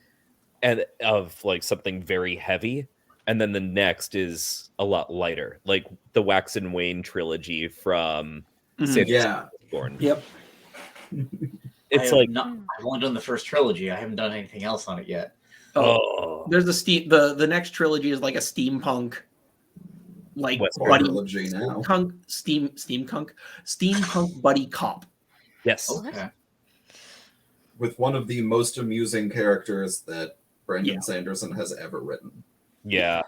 and of like something very heavy, and then the next is a lot lighter, like the Wax and Wayne trilogy from Sanderson Yeah. Born. yep. It's like, I've only done the first trilogy. I haven't done anything else on it yet. oh, There's the next trilogy is like a steampunk, like West buddy Trilogy now. steampunk buddy cop. yes, Okay. With one of the most amusing characters that Brandon Yeah. Sanderson has ever written. yeah.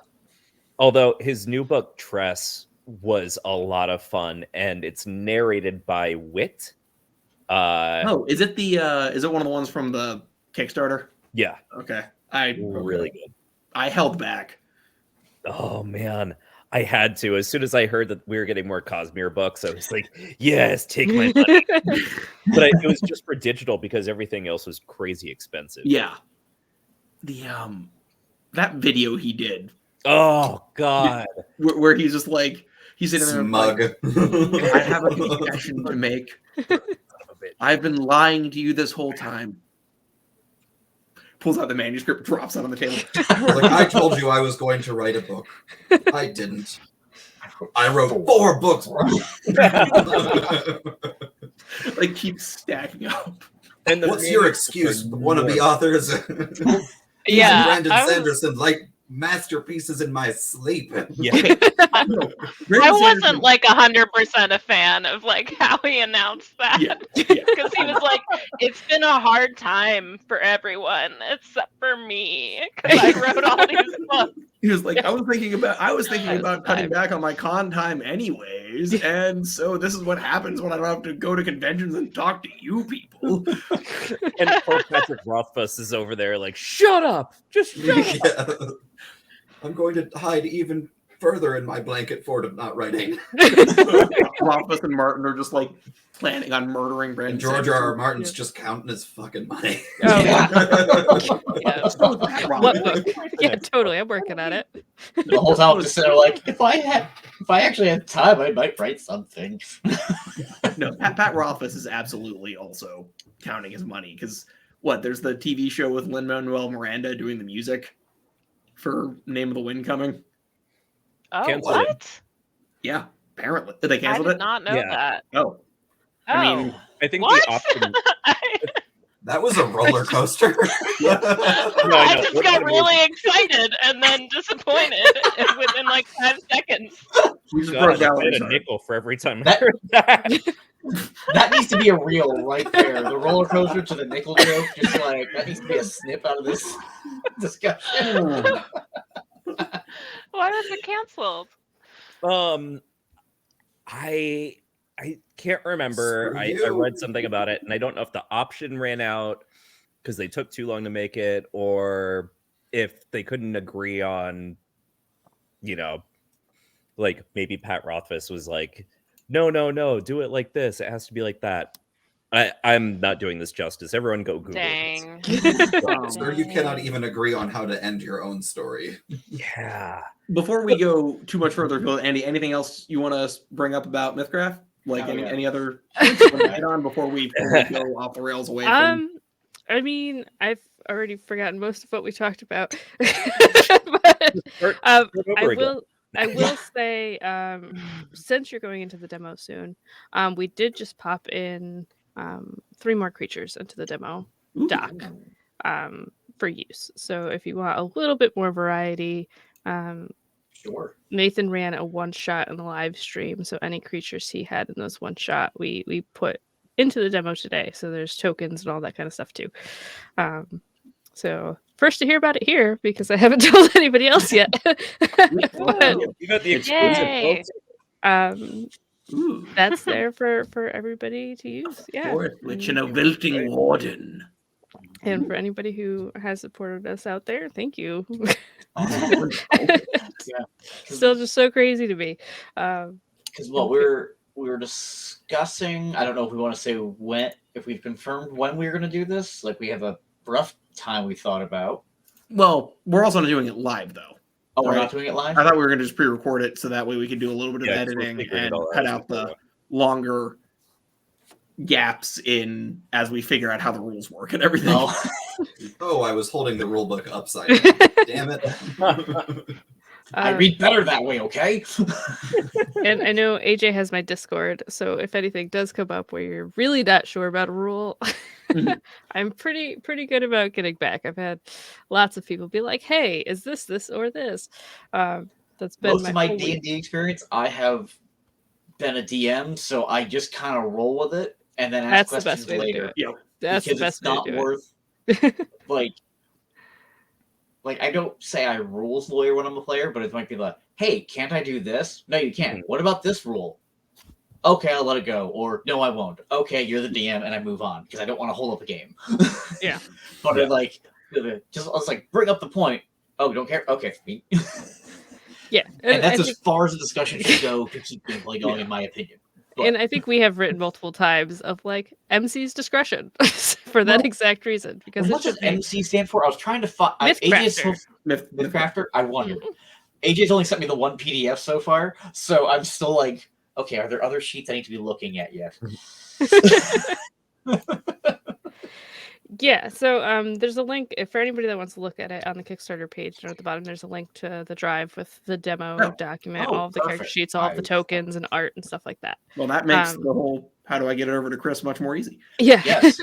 Although his new book Tress was a lot of fun, and it's narrated by Wit. Is it one of the ones from the Kickstarter? Yeah, Okay, really good. I held back. Oh man, I had to. As soon as I heard that we were getting more Cosmere books, I was like, "Yes, take my money." But it was just for digital because everything else was crazy expensive. Yeah, the that video he did Oh god. where he's just like he's sitting there Smug. like, I have a confession to make. I've been lying to you this whole time. Pulls out the manuscript, drops it on the table. Like, I told you I was going to write a book. I didn't. I wrote 4 books. Like keeps stacking up. And the What's your excuse? One of the authors. Yeah, Brandon I was- Sanderson, like masterpieces in my sleep. Yeah. I wasn't like 100% a fan of like how he announced that. Yeah. Because he was like, it's been a hard time for everyone except for me. Because I wrote all these books. He was like, I was thinking about cutting time. back on my con time anyways, and so this is what happens when I don't have to go to conventions and talk to you people. And poor Patrick Rothfuss is over there like, shut up. Just shut up. Yeah. I'm going to hide even further in my blanket fort of not writing. Rothfuss and Martin are just like planning on murdering Brandon. And George R. R. Sanderson. Martin's just counting his fucking money. Oh, Yeah. So is Pat What Rothfuss. book? Yeah, totally. I'm working on it. The whole time I'm just sitting there like, if I actually had time, I might write something. No, Pat Rothfuss is absolutely also counting his money because there's the TV show with Lin-Manuel Miranda doing the music for Name of the Wind coming. Oh, Canceled it. what? Yeah, apparently they I canceled did it. not know Yeah. that. Oh, Oh. I mean, I think What? the option. That was a roller coaster. No, I know. just What got kind of really excited and then disappointed within like 5 seconds. we just God, broke down. I had a Sorry. nickel for every time I That- heard that. That needs to be a reel right there. The roller coaster to the nickel joke. Just like that needs to be a snip out of this discussion. Why was it canceled? I can't remember. Screw I you. read something about it, and I don't know if the option ran out because they took too long to make it, or if they couldn't agree on, like maybe Pat Rothfuss was like, no, do it like this. It has to be like that. I'm not doing this justice. Everyone go Google Dang. Sir, you cannot even agree on how to end your own story. this. Yeah. Before we go too much further, Andy, anything else you want to bring up about Mythcraft? Like Oh, yeah. any other points you want to hit on before we go off the rails away from? I mean, I've already forgotten most of what we talked about. But Start I over again. will say, since you're going into the demo soon, we did just pop in 3 more creatures into the demo doc for use. So if you want a little bit more variety, Sure. Nathan ran a one-shot in the live stream, so any creatures he had in those one-shot, we put into the demo today. So there's tokens and all that kind of stuff too. So first to hear about it here because I haven't told anybody else yet. But, You got the exclusive, Yay. folks. that's there for everybody to use. Yeah. Lichen a wilting warden. And for anybody who has supported us out there, thank you. Still just so crazy to me. Because what we were discussing, I don't know if we want to say if we've confirmed when we were going to do this. Like we have a rough time we thought about. Well, we're also not doing it live though. Oh, we're Right. not doing it live. I thought we were going to just pre-record it so that way we could do a little bit of Yeah, 'cause we're editing figuring it and all cut as out we the go. longer gaps in as we figure out how the rules work and everything. Oh, Oh, I was holding the rule book upside down. Damn it. I read better that way. Okay. And I know AJ has my Discord, so if anything does come up where you're really not sure about a rule, Mhm. I'm pretty good about getting back. I've had lots of people be like, "Hey, is this or this?" That's been Most of my whole D and D experience, I have been a DM, so I just kind of roll with it and then ask That's the questions best way to do later. it. Yeah. That's because the best it's way to not do it. worth like I don't say I rules lawyer when I'm a player, but it might be like, hey, can't I do this? No, you can't. What about this rule? Okay, I'll let it go. Or no, I won't. Okay, you're the DM, and I move on because I don't want to hold up a game. Yeah. But Yeah. it like just I was like, bring up the point. Oh, don't care. Okay, Yeah, and that's I as think, far as the discussion should go to keep gameplay going, in my opinion. But and I think we have written multiple times of like MC's discretion for that Well, exact reason because what it does should be MC stand for? I was trying to find Mythcrafter. Mythcrafter. I wondered. AJ's only sent me the one PDF so far, so I'm still like, okay, are there other sheets I need to be looking at yet? Yeah, so there's a link for anybody that wants to look at it on the Kickstarter page. Down at the bottom, there's a link to the drive with the demo Oh. document, Oh, all of the character perfect. sheets, all of the tokens and art and stuff like that. Well, that makes Um, the whole how do I get it over to Chris much more easy. Yeah. Yes.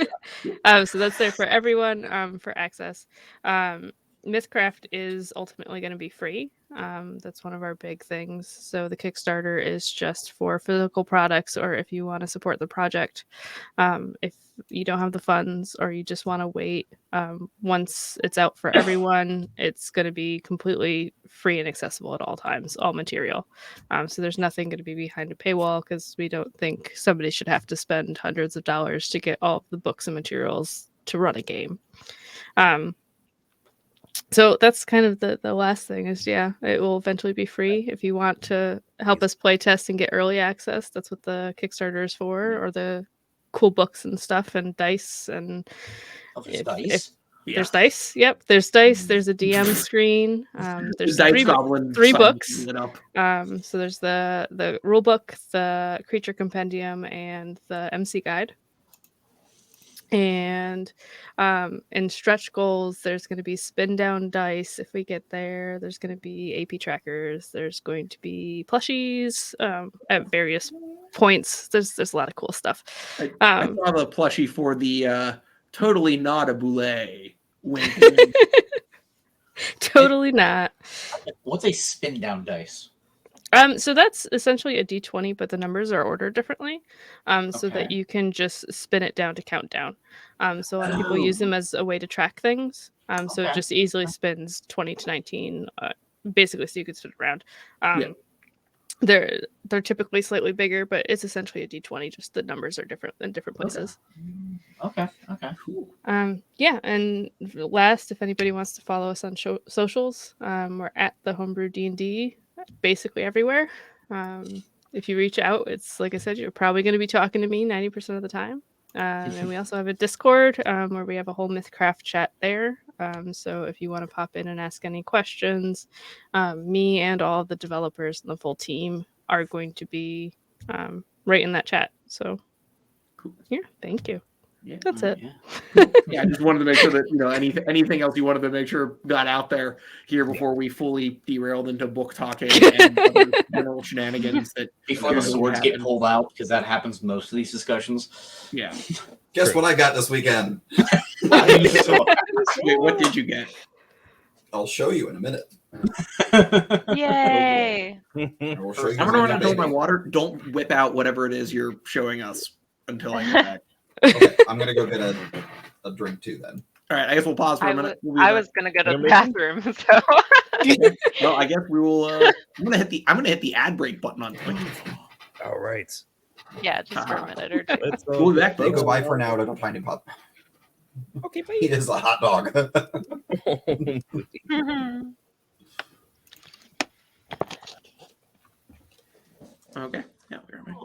So that's there for everyone for access. Mythcraft is ultimately going to be free. That's one of our big things. So the Kickstarter is just for physical products, or if you want to support the project. If you don't have the funds or you just want to wait, once it's out for everyone, it's going to be completely free and accessible at all times, all material. So there's nothing going to be behind a paywall because we don't think somebody should have to spend hundreds of dollars to get all of the books and materials to run a game. So that's kind of the last thing is, yeah, it will eventually be free if you want to help us play test and get early access. That's what the Kickstarter is for, or the cool books and stuff and dice. And Oh, there's if dice. Yeah. there's dice, yep, there's dice. There's a DM screen. The There's Dice Goblin three sign books. lit up. So there's the rule book, the creature compendium, and the MC guide. And in stretch goals, there's going to be spin down dice if we get there. There's going to be AP trackers. There's going to be plushies at various points. There's a lot of cool stuff. I Um, saw the plushie for the totally not a boulet. Wink, wink. totally not. What's a spin down dice? So that's essentially a D20, but the numbers are ordered differently, so that Okay. you can just spin it down to count down. So a lot of people use them as a way to track things. So it Okay. just easily spins 20 to 19, basically, so you could spin it around. Yeah. They're typically slightly bigger, but it's essentially a D20. Just the numbers are different in different places. Okay. Cool. Yeah, and last, if anybody wants to follow us on socials, we're at the Homebrew D&D basically everywhere. If you reach out, it's like I said, you're probably going to be talking to me 90% of the time. And we also have a Discord where we have a whole Mythcraft chat there. So if you want to pop in and ask any questions, me and all of the developers and the full team are going to be right in that chat. So, Cool. yeah, thank you. Yeah. That's it. Yeah, I just wanted to make sure that anything else you wanted to make sure got out there here before we fully derailed into book talking and other general shenanigans that Before the swords get pulled out, because that happens most of these discussions. Yeah. Guess what I got this weekend? Wait, what did you get? I'll show you in a minute. Yay! I will show you I'm gonna run my and fill my baby. water. Don't whip out whatever it is you're showing us until I get back. Okay, I'm gonna go get a drink too then. All right, I guess we'll pause for a minute. We'll be I back. was gonna go to the Intermission? bathroom, so Well, I guess we will. I'm gonna hit the ad break button on Twitch. All right. yeah, just for a minute or two. Let's We'll be back, Say folks. goodbye for now to a tiny pup. Okay, He is a hot dog. bye. Okay. Yeah, we're back.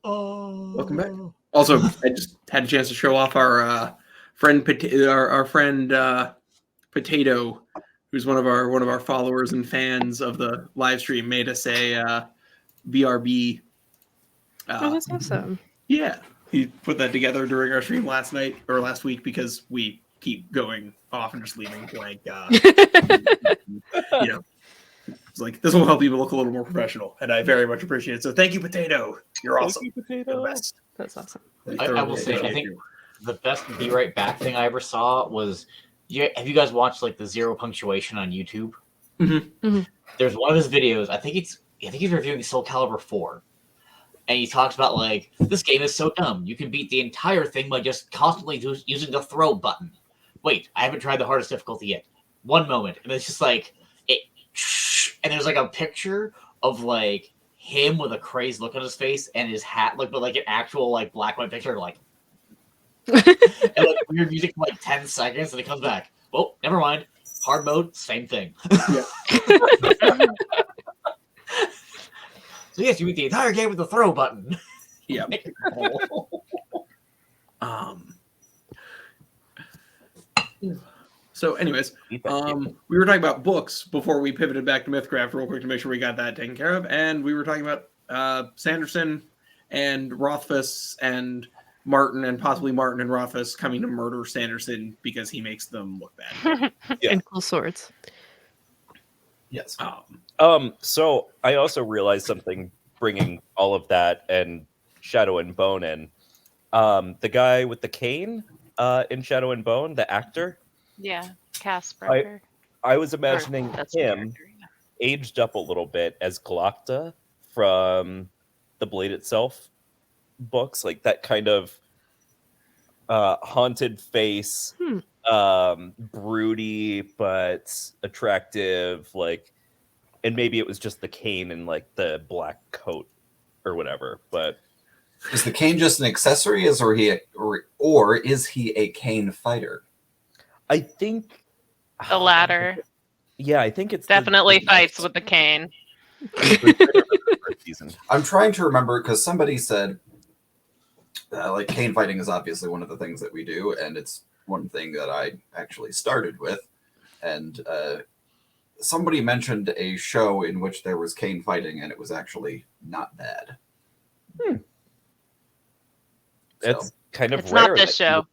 Welcome back. Also, I just had a chance to show off our friend, our friend Potato, who's one of our followers and fans of the live stream, made us a BRB. Oh, that's awesome. Yeah, he put that together during our stream last night or last week because we keep going off and just leaving blank. You know, it's like this will help people look a little more professional, and I very much appreciate it. So thank you, Potato. You're awesome. Thank you, You're Potato. the best. That's awesome. I will say, I think the best Be Right Back thing I ever saw was, have you guys watched like the Zero Punctuation on YouTube? Mm-hmm. Mm-hmm. There's one of his videos. I think he's reviewing Soul Calibur 4, and he talks about like this game is so dumb. You can beat the entire thing by just constantly using the throw button. Wait, I haven't tried the hardest difficulty yet. One moment, and it's just like it, and there's like a picture of like him with a crazed look on his face and his hat, like but like an actual like black and white picture, like and like weird music for like 10 seconds, and it comes back. Oh, never mind. Hard mode, same thing. Yeah. So yes, you beat the entire game with the throw button. Yeah. So, anyways, we were talking about books before we pivoted back to Mythcraft real quick to make sure we got that taken care of, and we were talking about Sanderson and Rothfuss and Martin, and possibly Martin and Rothfuss coming to murder Sanderson because he makes them look bad. Yeah. And cool swords. Yes. So I also realized something bringing all of that and Shadow and Bone in. The guy with the cane in Shadow and Bone, the actor. Yeah, Casper. I was imagining That's the him character, yeah. aged up a little bit as Glocta from the Blade Itself books, like that kind of haunted face, broody but attractive, like, and maybe it was just the cane and like the black coat or whatever. But is the cane just an accessory, or is he a cane fighter? I think The latter. Yeah, I think it's Definitely fights with the cane. season. I'm trying to remember because somebody said like cane fighting is obviously one of the things that we do, and it's one thing that I actually started with. And somebody mentioned a show in which there was cane fighting, and it was actually not bad. It's kind of It's rare. not this show.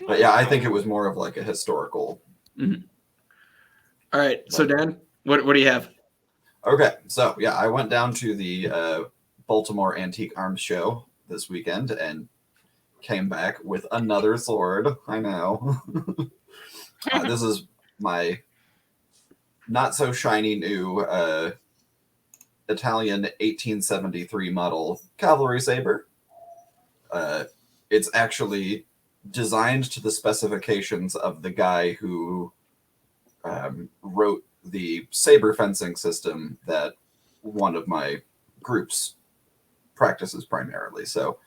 But yeah, I think it was more of like a historical. Mm-hmm. All right, so Dan, what do you have? Okay, so yeah, I went down to the Baltimore Antique Arms Show this weekend and came back with another sword. I know. This is my not so shiny new Italian 1873 model cavalry saber. It's actually designed to the specifications of the guy who wrote the saber fencing system that one of my groups practices primarily. So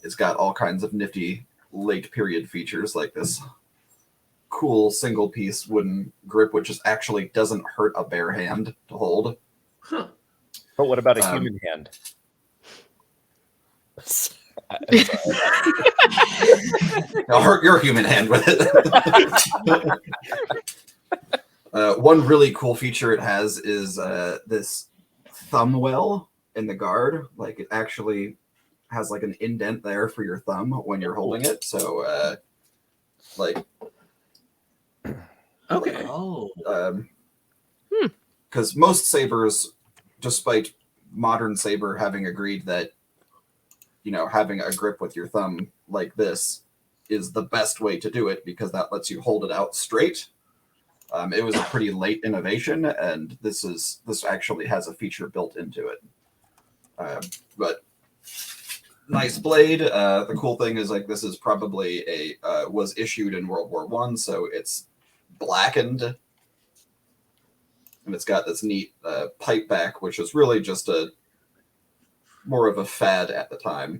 it's got all kinds of nifty late period features like this cool single piece wooden grip, which just actually doesn't hurt a bare hand to hold. Huh. But what about a human hand? I'll hurt your human hand with it. One really cool feature it has is this thumb well in the guard. Like it actually has like an indent there for your thumb when you're holding it. So like Okay. Oh. Because most sabers, despite modern saber having agreed that, you know, having a grip with your thumb like this is the best way to do it because that lets you hold it out straight. It was a pretty late innovation, and this actually has a feature built into it. But nice blade. The cool thing is like this is probably was issued in World War I, so it's blackened, and it's got this neat pipe back, which was really just more of a fad at the time,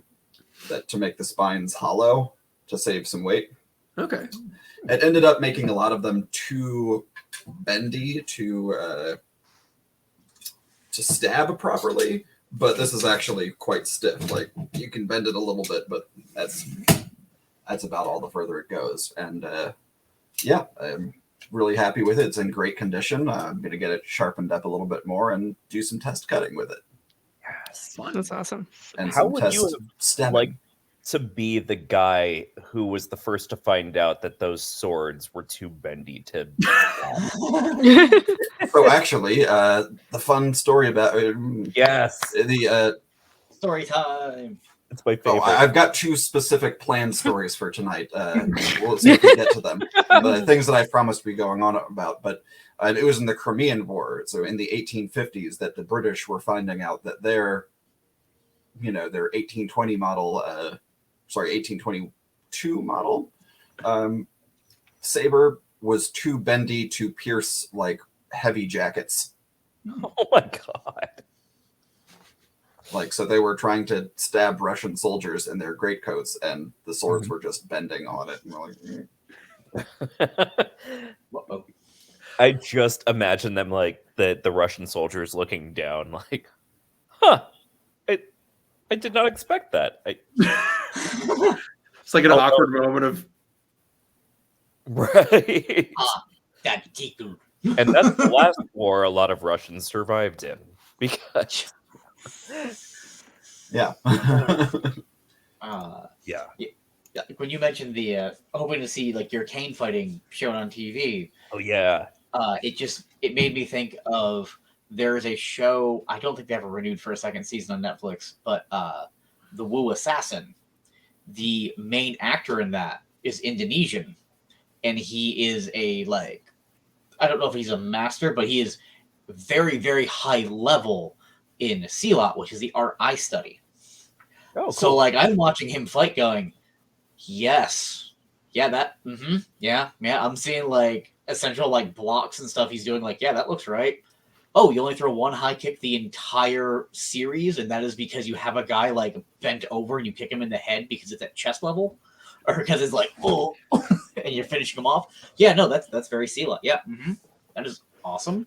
that to make the spines hollow to save some weight. Okay. It ended up making a lot of them too bendy to to stab properly, but this is actually quite stiff. Like, you can bend it a little bit, but that's about all the further it goes. And yeah, I'm really happy with it. It's in great condition. I'm going to get it sharpened up a little bit more and do some test cutting with it. Yes. That's awesome. And How some would test you have stabbing. liked to be the guy who was the first to find out that those swords were too bendy to So actually, the fun story about Yes, the Story time. it's my favorite. I've got two specific planned stories for tonight. We'll see if we get to them. The things that I promised to be going on about, but it was in the Crimean War, so in the 1850s, that the British were finding out that their 1820 model, 1822 model saber was too bendy to pierce like heavy jackets. Oh my god. Like, so they were trying to stab Russian soldiers in their greatcoats, and the swords were just bending on it. And we're like, Uh-oh. I just imagine them like the Russian soldiers looking down, like, huh, I did not expect that. It's like an awkward moment of Right. That tickle. And that's the last war a lot of Russians survived in. Because yeah. yeah. Yeah, when you mentioned the hoping to see like your cane fighting shown on TV, Oh yeah. it made me think of there's a show, I don't think they ever renewed for a second season on Netflix, but The Wu Assassin. The main actor in that is Indonesian, and he is I don't know if he's a master, but he is very, very high level in Silat, which is the art I study. Oh, cool. So like I'm watching him fight going, yes. Yeah, that yeah, I'm seeing like essential like blocks and stuff he's doing, like, yeah, that looks right. Oh, you only throw one high kick the entire series, and that is because you have a guy like bent over and you kick him in the head because it's at chest level? Or because it's like, oh, and you're finishing him off? Yeah, no, that's very Silat. Yeah, that is awesome.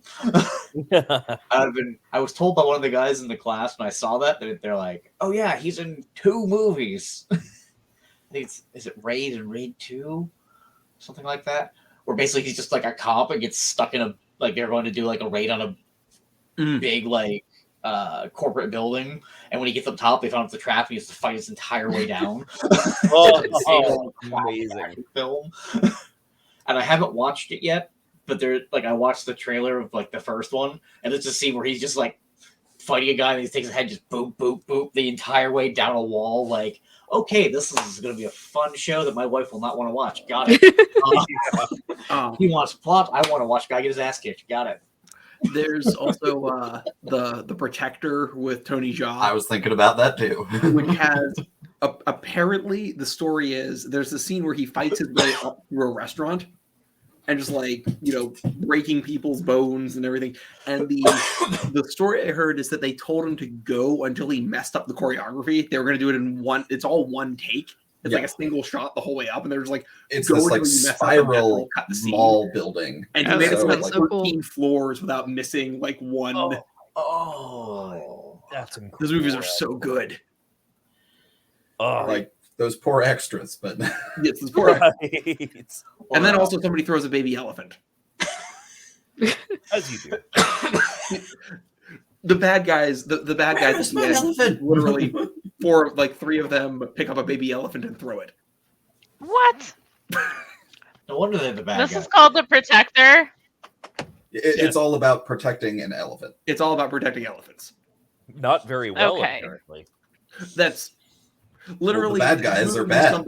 I was told by one of the guys in the class when I saw that they're like, oh yeah, he's in 2 movies. I think is it Raid and Raid 2? Something like that. Where basically he's just like a cop and gets stuck in a, like, they're going to do like a raid on a big like corporate building, and when he gets up top they found it's a trap and he has to fight his entire way down. Amazing Film. And I haven't watched it yet, but I watched the trailer of like the first one, and it's a scene where he's just like fighting a guy and he takes his head just boop boop boop the entire way down a wall. Like, okay, this is going to be a fun show that my wife will not want to watch. Got it. He wants plot. I want to watch a guy get his ass kicked. Got it. There's also the Protector with Tony Jaa. I was thinking about that too. Which has apparently the story is there's a scene where he fights his way up through a restaurant and just like, breaking people's bones and everything. And the story I heard is that they told him to go until he messed up the choreography. They were going to do it in it's all one take. It's like a single shot the whole way up, and they're just like, it's this like spiral mall building, and he made it like 14 floors without missing like one. Oh, that's incredible. Those movies are so good. Oh, like those poor extras, but yes, those poor extras. And then also somebody throws a baby elephant. As you do. The bad guys, the bad guys, literally 3 of them pick up a baby elephant and throw it. What? No wonder they're the bad guys. This is called the Protector. It's all about protecting an elephant. It's all about protecting elephants. Not very well, Okay. apparently. That's literally the bad guys are bad.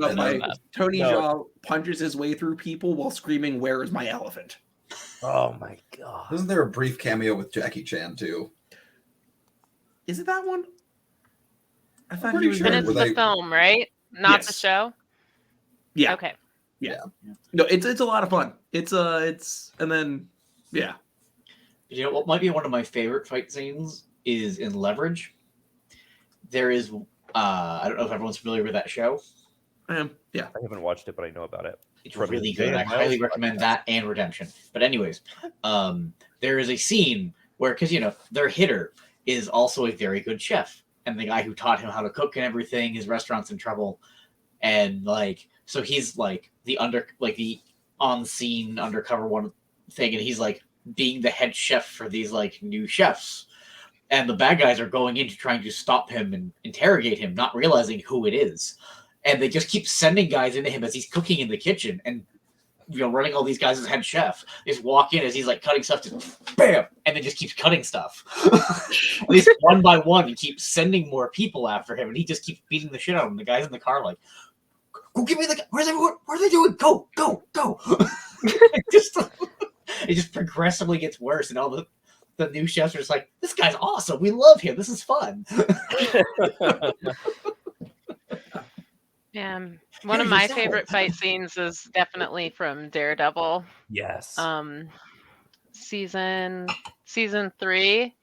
Tony Jaa punches his way through people while screaming, "Where is my elephant?" Oh my god! Isn't there a brief cameo with Jackie Chan too? Is it that one? I thought he was. And it's the film, right? Not the show. Yeah. Okay. Yeah. No, it's a lot of fun. It's and then yeah. You know what might be one of my favorite fight scenes is in Leverage. There is I don't know if everyone's familiar with that show. Yeah. I haven't watched it, but I know about it. It's really good. I highly recommend that and Redemption. But anyways, there is a scene where, because they're a hitter, is also a very good chef, and the guy who taught him how to cook and everything, his restaurant's in trouble, and like so he's like the on-scene undercover one thing, and he's like being the head chef for these like new chefs, and the bad guys are going in to trying to stop him and interrogate him, not realizing who it is, and they just keep sending guys into him as he's cooking in the kitchen, and running all these guys as head chef. They just walk in as he's like cutting stuff, just bam, and then just keeps cutting stuff. At least one by one, he keeps sending more people after him, and he just keeps beating the shit out of them. The guys in the car like, "Go give me the where's everyone? What are they doing? Go, go, go!" it just progressively gets worse, and all the new chefs are just like, "This guy's awesome. We love him. This is fun." Yeah. One of my favorite fight scenes is definitely from Daredevil. Yes. Season 3.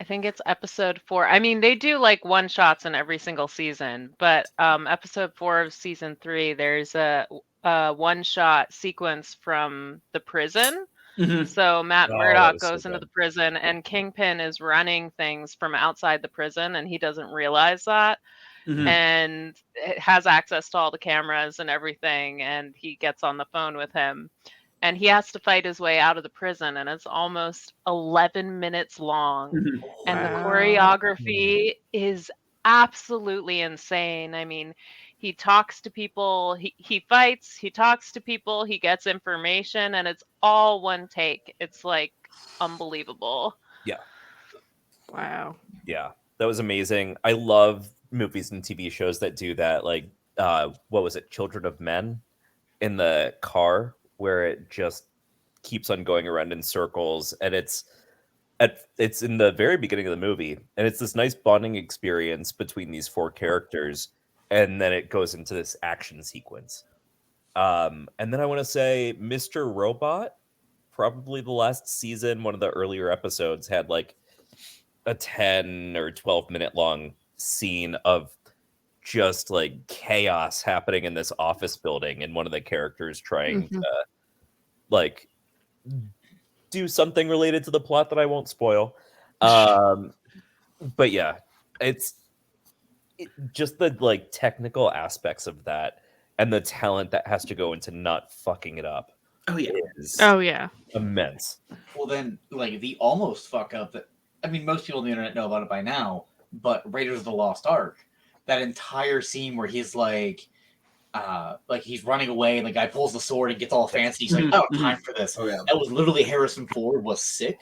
I think it's episode 4. I mean, they do like one shots in every single season, but episode 4 of season 3, there's a one shot sequence from the prison. Mhm. So Matt Oh, Murdock that was so goes into good. the prison, and Kingpin is running things from outside the prison, and he doesn't realize that. Mhm. And it has access to all the cameras and everything, and he gets on the phone with him, and he has to fight his way out of the prison, and it's almost 11 minutes long. Mhm. And the Wow. choreography is absolutely insane. I mean, he talks to people, he fights, he talks to people, he gets information, and it's all one take. It's like unbelievable. Wow. Yeah, that was amazing. I love movies and TV shows that do that. Like, what was it, Children of Men, in the car, where it just keeps on going around in circles, and it's in the very beginning of the movie, and it's this nice bonding experience between these four characters, and then it goes into this action sequence. And then I want to say Mr. Robot, probably the last season, one of the earlier episodes had like a 10 or 12 minute long scene of just like chaos happening in this office building, and one of the characters trying Mhm. to like do something related to the plot that I won't spoil. But yeah, just the like technical aspects of that and the talent that has to go into not fucking it up Oh yeah. is Oh yeah. immense. Well, then, like, the almost fuck up that, I mean, most people on the internet know about it by now, but Raiders of the Lost Ark, that entire scene where he's like he's running away and the guy pulls the sword and gets all fancy. He's like, Mhm, "I don't have time for this." Oh yeah. That was literally Harrison Ford was sick.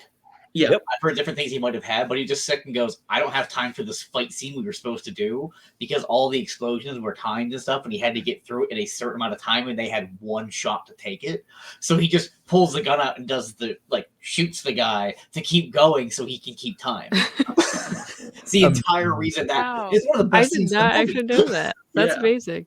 Yeah. Yep. I've heard different things he might have had, but he just sick and goes, "I don't have time for this fight scene we were supposed to do," because all the explosions were timed and stuff, and he had to get through it in a certain amount of time, and they had one shot to take it. So he just pulls the gun out and does shoots the guy to keep going so he can keep time. It's the entire reason that Wow. it's one of the I best did scenes in not the movie. actually know that. That's Yeah. amazing.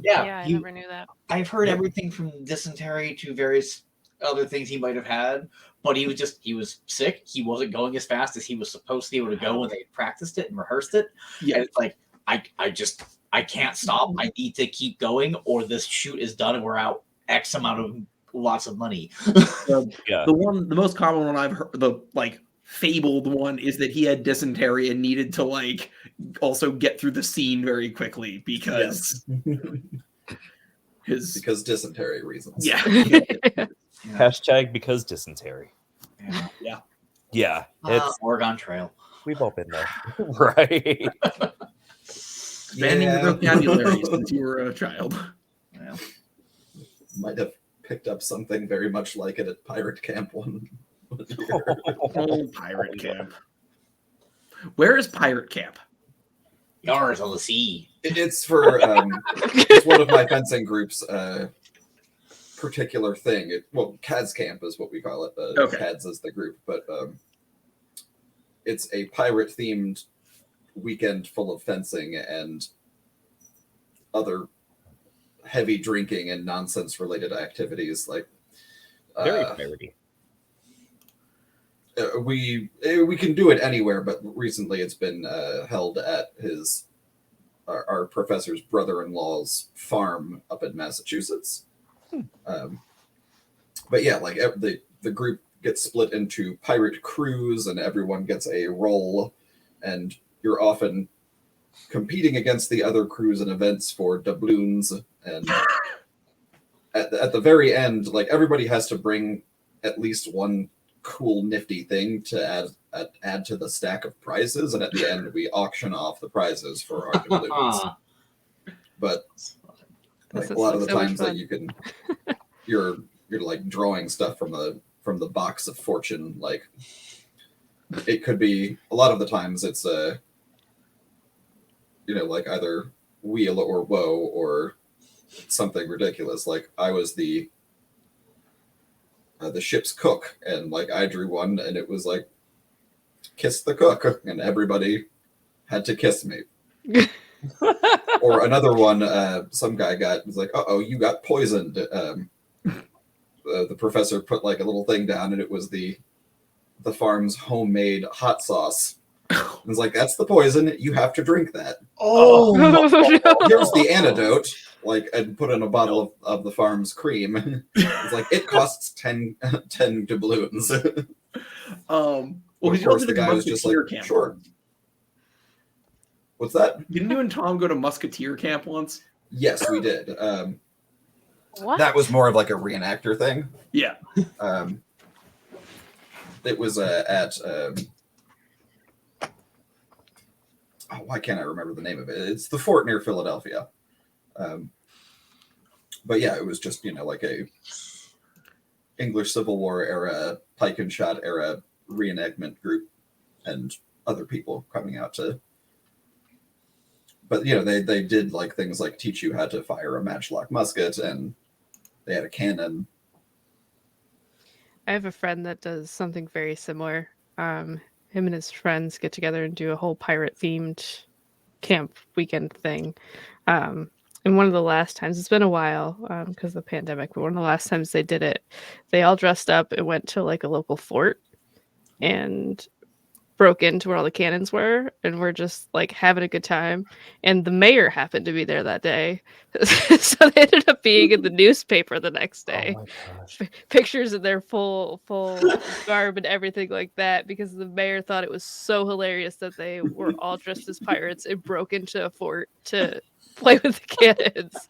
Yeah, I never knew that. I've heard Yeah. everything from dysentery to various other things he might have had, but he was sick. He wasn't going as fast as he was supposed to be able to go when they practiced it and rehearsed it. Yeah. And it's like, I can't stop. I need to keep going, or this shoot is done and we're out X amount of lots of money. Yeah. The most common one I've heard, the like fabled one, is that he had dysentery and needed to like also get through the scene very quickly because his Because dysentery reasons. yeah. Hashtag because dysentery. Yeah. Yeah, it's Oregon Trail. we've all been there. Right. Expanding your vocabulary since you were a child. Yeah. Might have picked up something very much like it at pirate camp one year. Oh, pirate camp. Where is pirate camp? Yars on the sea. It's for it's one of my fencing group's particular thing. Cad's camp is what we call it. Okay. Cad's is the group, but it's a pirate themed weekend full of fencing and other heavy drinking and nonsense related activities. Like Very piratey. we can do it anywhere, but recently it's been held at our professor's brother-in-law's farm up in Massachusetts. But yeah, like the group get split into pirate crews, and everyone gets a role, and you're often competing against the other crews and events for doubloons. And at the very end, like, everybody has to bring at least one cool, nifty thing to add to the stack of prizes, and at the end we auction off the prizes for our doubloons. But like, a lot of the times that you can, you're like drawing stuff from the box of fortune. Like, it could be, a lot of the times it's like either wheel or woe or something ridiculous. Like, I was the ship's cook, and like I drew one, and it was like, kiss the cook, and everybody had to kiss me. Or another one, some guy was like, "Uh-oh, you got poisoned." The professor put like a little thing down, and it was the farm's homemade hot sauce. It was like, "That's the poison. You have to drink that." Oh, Here's the antidote. Like, and put in a bottle of the farm's cream. It's like, it costs 10 doubloons. Well, Of course, the guy was just like, "Sure." What's that? Didn't you and Tom go to Musketeer camp once? Yes, we did. What? That was more of like a reenactor thing. Yeah. It was at why can't I remember the name of it? It's the fort near Philadelphia. But yeah, it was just, like a English Civil War era, pike and shot era reenactment group, and other people coming out to. But they did like things like teach you how to fire a matchlock musket, and they had a cannon. I have a friend that does something very similar. Him and his friends get together and do a whole pirate themed camp weekend thing. And one of the last times, it's been a while because of the pandemic, but one of the last times they did it, they all dressed up and went to like a local fort and broke into where all the cannons were, and we're just like having a good time. And the mayor happened to be there that day. So they ended up being in the newspaper the next day. Oh my gosh. Pictures in their full garb and everything like that, because the mayor thought it was so hilarious that they were all dressed as pirates and broke into a fort to play with the cannons.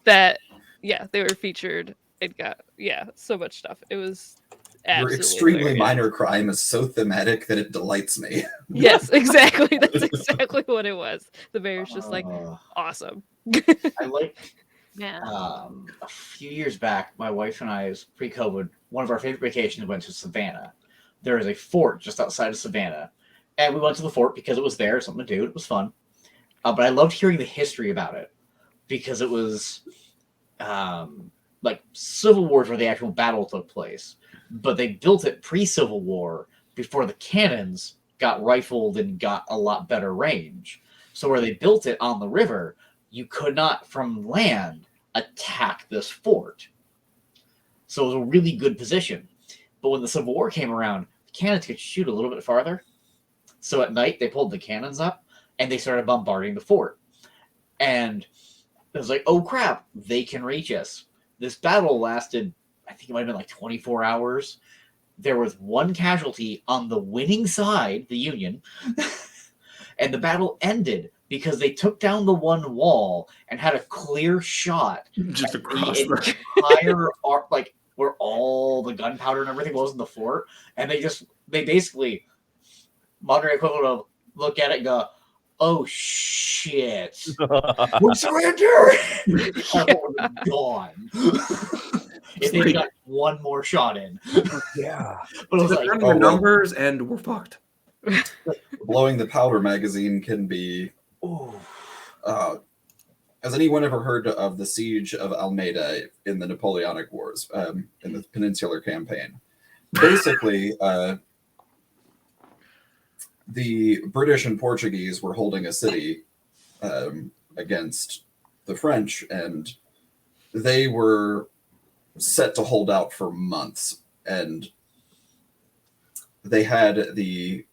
That they were featured. It got so much stuff. It was Your extremely minor crime is so thematic that it delights me. Yes, exactly. That's exactly what it was. The mayor's just like, awesome. I like. Yeah. A few years back, my wife and I, was pre-COVID, one of our favorite vacations went to Savannah. There is a fort just outside of Savannah, and we went to the fort because it was there, something to do. It was fun, but I loved hearing the history about it because it was like Civil Wars where the actual battle took place. But they built it pre-Civil War before the cannons got rifled and got a lot better range. So where they built it on the river, you could not from land attack this fort. So it was a really good position. But when the Civil War came around, the cannons could shoot a little bit farther. So at night, they pulled the cannons up and they started bombarding the fort. And it was like, oh crap, they can reach us. This battle lasted, I think it might have been like 24 hours. There was one casualty on the winning side, the Union, and the battle ended because they took down the one wall and had a clear shot Just across the entire arc, like where all the gunpowder and everything was in the fort, and they basically modern equivalent of look at it and go, oh shit, we're surrendering. Gone. If they got one more shot in. Yeah. But it was So like, your numbers and we're fucked. Blowing the powder magazine can be. Has anyone ever heard of the siege of Almeida in the Napoleonic Wars, in the Peninsular Campaign? Basically, the British and Portuguese were holding a city against the French, and they were set to hold out for months. And they had a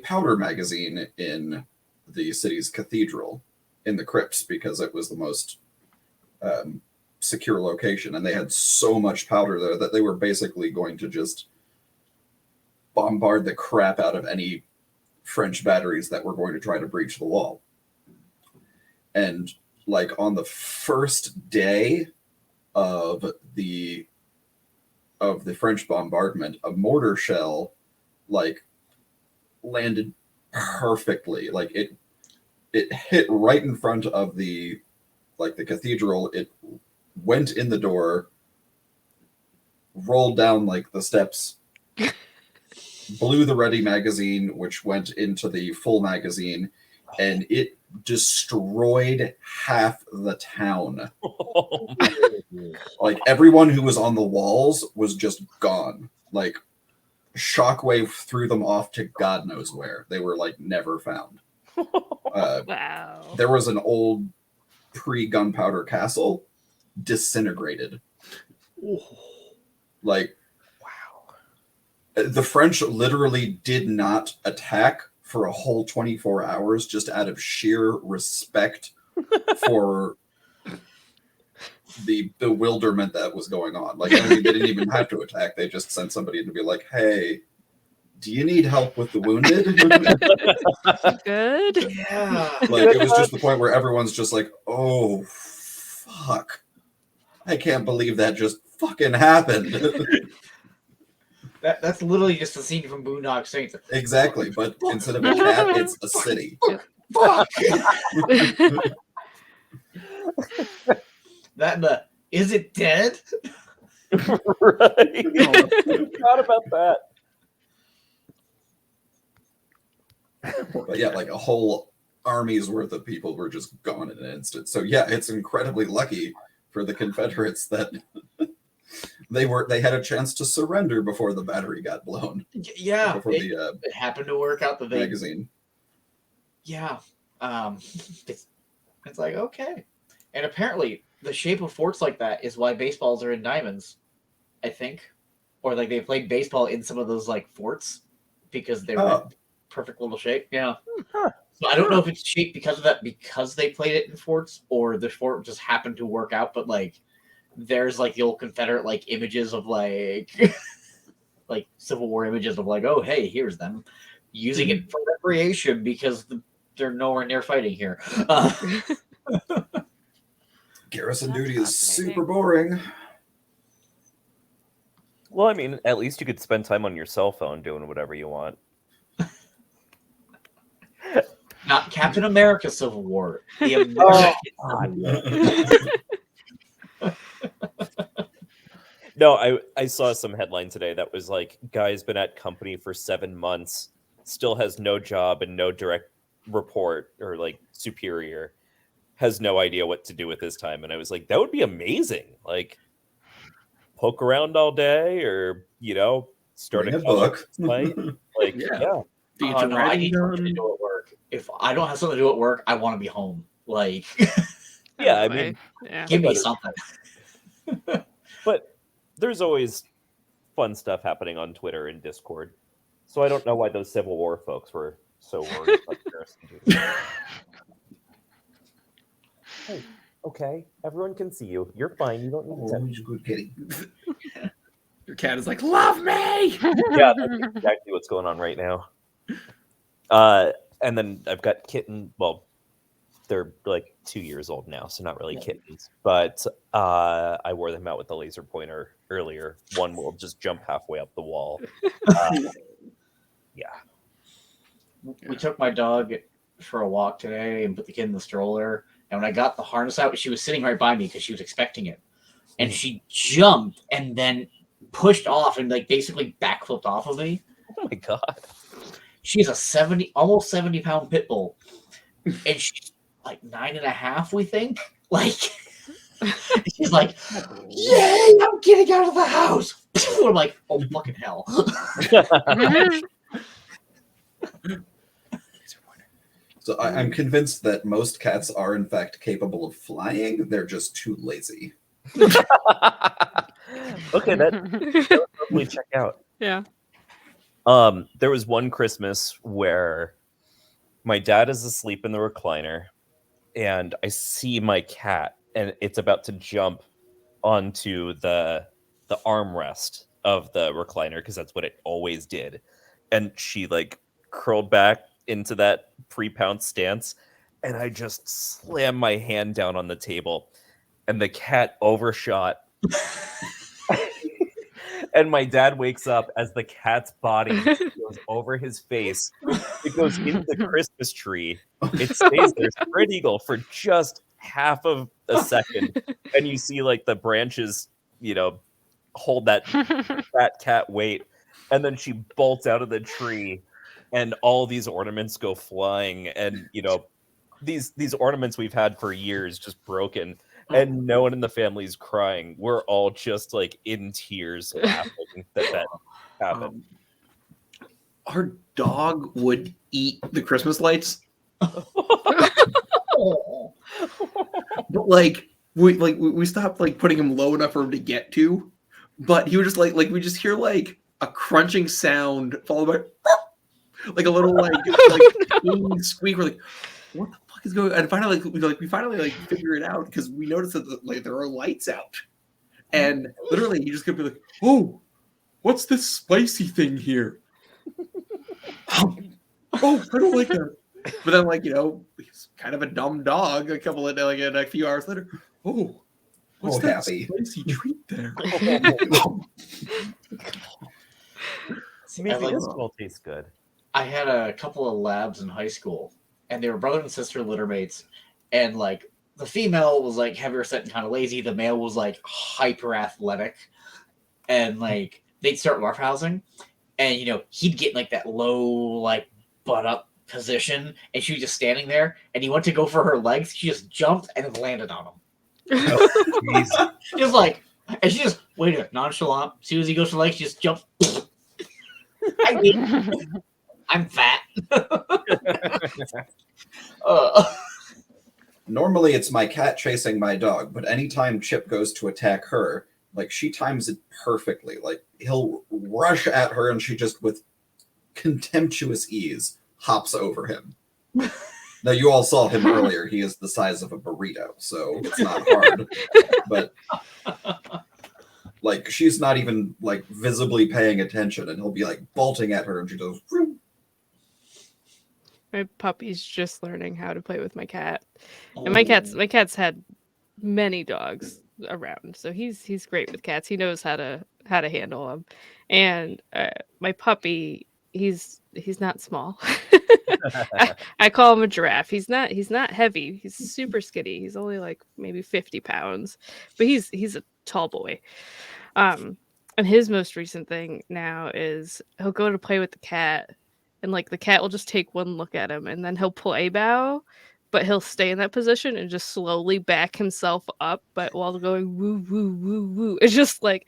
powder magazine in the city's cathedral in the crypts because it was the most secure location, and they had so much powder there that they were basically going to just bombard the crap out of any French batteries that were going to try to breach the wall. And like on the first day of the French bombardment, a mortar shell like landed perfectly. Like it hit right in front of the cathedral. It went in the door, rolled down like the steps, blew the ready magazine, which went into the full magazine, and it destroyed half the town. Like everyone who was on the walls was just gone. Like shockwave threw them off to God knows where. They were like never found. Wow. There was an old pre-gunpowder castle disintegrated. Like, wow. The French literally did not attack for a whole 24 hours just out of sheer respect for the bewilderment that was going on. Like, I mean, they didn't even have to attack. They just sent somebody in to be like, hey, do you need help with the wounded? Good. Yeah. Like, it was just the point where everyone's just like, oh, fuck. I can't believe that just fucking happened. That's literally just a scene from Boondock Saints. Exactly, but instead of a cat, it's a city. Fuck! That and the, is it dead? Right. Forgot about that. But yeah, like a whole army's worth of people were just gone in an instant. So yeah, it's incredibly lucky for the Confederates that they had a chance to surrender before the battery got blown. Yeah. Before it happened to work out that they magazine. Yeah. It's like, okay. And apparently the shape of forts like that is why baseballs are in diamonds, I think. Or like they played baseball in some of those like forts because they were perfect little shape. Yeah. Huh. So I don't know if it's shaped because of that, because they played it in forts, or the fort just happened to work out, but like there's like the old Confederate like images of like like Civil War images of like, oh hey, here's them using it for recreation because they're nowhere near fighting here. Garrison That's duty is fascinating. super boring. Well, I mean, at least you could spend time on your cell phone doing whatever you want. Not Captain America Civil War. The American. No, I saw some headline today that was like, guy's been at company for 7 months, still has no job and no direct report or like superior, has no idea what to do with his time. And I was like, that would be amazing. Like, poke around all day, or start Read a a book. fight. Like, Yeah. yeah. Oh, no, I need something to do at work. If I don't have something to do at work, I want to be home. Like, Yeah, I mean, yeah. give me something. but there's always fun stuff happening on Twitter and Discord. So I don't know why those Civil War folks were so worried about Garrison duty. Hey, okay, everyone can see you. You're fine. You don't need to. He's a good kitty. Your cat is like, love me. Yeah, that's exactly what's going on right now. And then I've got kitten. Well, they're like 2 years old now, so not really kittens. But I wore them out with the laser pointer earlier. One will just jump halfway up the wall. Yeah. We took my dog for a walk today and put the kid in the stroller. And when I got the harness out, she was sitting right by me because she was expecting it. And she jumped and then pushed off and like basically backflipped off of me. Oh my god. She's a almost 70-pound pit bull. And she's like 9.5, we think. Like, she's like, yay, I'm getting out of the house. I'm like, oh, fucking hell. So I'm convinced that most cats are in fact capable of flying. They're just too lazy. Okay, that probably check out. Yeah. There was one Christmas where my dad is asleep in the recliner, and I see my cat, and it's about to jump onto the armrest of the recliner because that's what it always did. and she like curled back into that pre-pound stance, and I just slammed my hand down on the table, and the cat overshot. And my dad wakes up as the cat's body goes over his face. It goes into the Christmas tree. It stays there, spread eagle, for just half of a second. And you see like the branches, hold that cat weight. And then she bolts out of the tree, and all these ornaments go flying. And, these ornaments we've had for years just broken. And no one in the family is crying. We're all just like in tears laughing that happened. Our dog would eat the Christmas lights. But we stopped like putting him low enough for him to get to. But he would just like we just hear like a crunching sound followed by like a little squeak. We're like, what the fuck is going on? And finally we finally figure it out because we noticed that like there are lights out. And literally he just could be like, oh, what's this spicy thing here? Oh, I don't like that. But then he's kind of a dumb dog. A few hours later, what's that happy spicy treat there? Maybe this will taste good. I had a couple of labs in high school, and they were brother and sister littermates, and like the female was like heavier set and kind of lazy. The male was like hyper athletic, and like they'd start roughhousing, and he'd get like that low like butt up position, and she was just standing there, and he went to go for her legs. She just jumped and landed on him. Just like, and she just waited nonchalant. As soon as he goes for legs, she just jumps. I'm fat. Normally it's my cat chasing my dog, but anytime Chip goes to attack her, like she times it perfectly. Like he'll rush at her and she just with contemptuous ease hops over him. Now you all saw him earlier. He is the size of a burrito, so it's not hard. But like she's not even like visibly paying attention, and he'll be like bolting at her, and she goes. My puppy's just learning how to play with my cat, and my cat's had many dogs around, so he's great with cats. He knows how to handle them. And my puppy, he's not small. I call him a giraffe. He's not heavy. He's super skinny. He's only like maybe 50 pounds, but he's a tall boy. And his most recent thing now is he'll go to play with the cat, and like the cat will just take one look at him, and then he'll play bow, but he'll stay in that position and just slowly back himself up, but while going woo woo woo woo. It's just like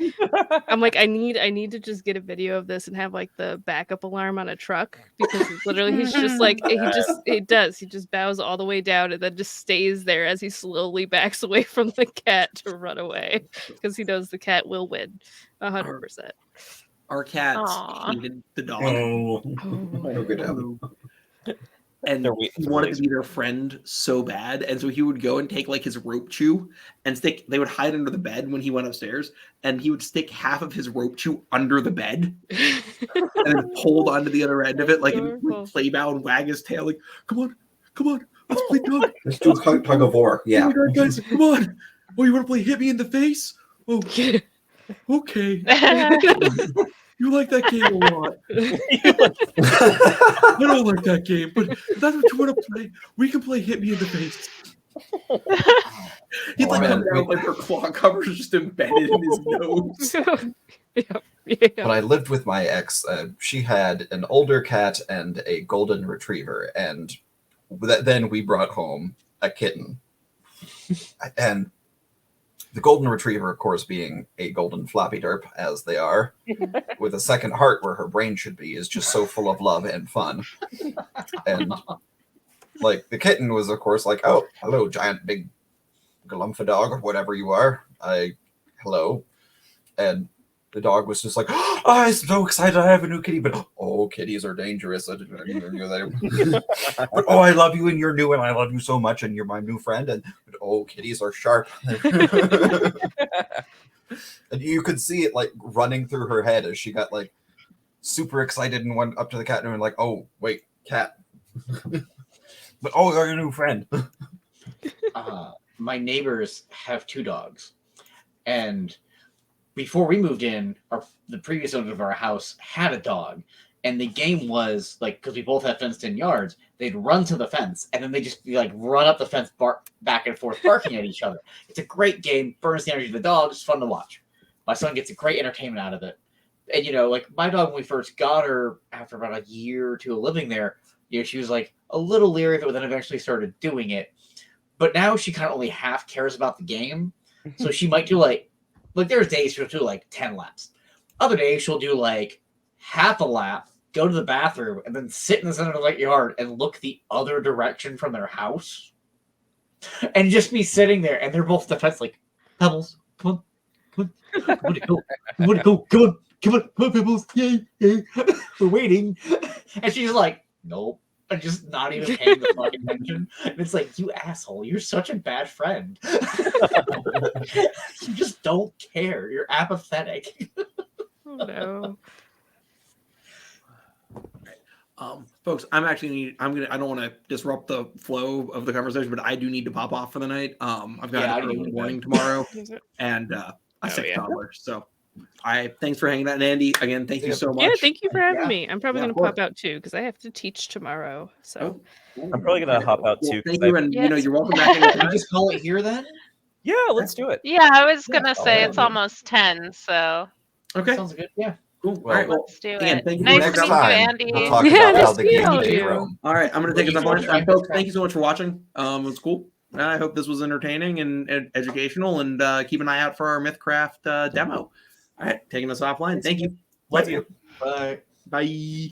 I'm like, I need to just get a video of this and have like the backup alarm on a truck, because he's just like he just bows all the way down and then just stays there as he slowly backs away from the cat to run away, because he knows the cat will win 100%. Our cats Aww. hated the dog. And he wanted to be their friend so bad, and so he would go and take like his rope chew and stick. They would hide under the bed when he went upstairs, and he would stick half of his rope chew under the bed, and then hold onto the other end of it, like and play bow and wag his tail, like, "Come on, let's play tug. Let's do tug of war." Yeah, oh my God, guys, come on! Oh, you want to play hit me in the face? Oh, okay. You like that game a lot. I don't like that game, but if that's what you want to play, we can play hit me in the face. He'd like come down like her claw covers just embedded in his nose. When I lived with my ex, she had an older cat and a golden retriever, and then we brought home a kitten. And the golden retriever, of course, being a golden floppy derp, as they are, with a second heart where her brain should be, is just so full of love and fun. And, like, the kitten was, of course, like, oh, hello, giant, big, galumpha dog, or whatever you are. Hello. And the dog was just like, oh, I'm so excited I have a new kitty, but, oh, kitties are dangerous. But, oh, I love you, and you're new, and I love you so much, and you're my new friend, and but, oh, kitties are sharp. And you could see it like running through her head as she got like super excited and went up to the cat and like, oh wait, cat. But oh, they're your new friend. My neighbors have 2 dogs, and before we moved in, the previous owner of our house had a dog, and the game was like, because we both had fenced-in yards, they'd run to the fence, and then they just be like run up the fence, bark back and forth, barking at each other. It's a great game, burns the energy of the dog. It's fun to watch. My son gets a great entertainment out of it. And like my dog, when we first got her, after about a year or 2 of living there, she was like a little leery of it, but then eventually started doing it. But now she kind of only half cares about the game, so she might do like there's days she'll do like 10 laps. Other days she'll do like half a lap, go to the bathroom, and then sit in the center of the yard and look the other direction from their house, and just be sitting there. And they're both defense like, Pebbles, come on, go, come on, Pebbles, yay, we're waiting. And she's like, nope. And just not even paying the fucking attention. And it's like, you asshole, you're such a bad friend. You just don't care. You're apathetic. Oh, no. Folks, I don't want to disrupt the flow of the conversation, but I do need to pop off for the night. I've got an early morning tomorrow, and a sick toddler. So thanks for hanging out. And Andy, again, thank you so much. Yeah, thank you for having me. I'm probably going to of course. pop out too, because I have to teach tomorrow. So I'm probably gonna hop out too. Thank you, and you're welcome back. Can we just call it here then? Yeah, let's do it. Yeah, I was gonna say it's almost 10, so Okay, Sounds good. Yeah. cool. All right, well, let's do again, it. thank you. Nice Next to meet you, time, Andy. we'll talk Yeah, about how nice the to game meet came you. from. all right, I'm going to take us What off. do you Folks, think? thank you so much for watching. It was cool. I hope this was entertaining and educational. And keep an eye out for our Mythcraft demo. All right, taking us offline. Thank you. Love you. Bye. Bye.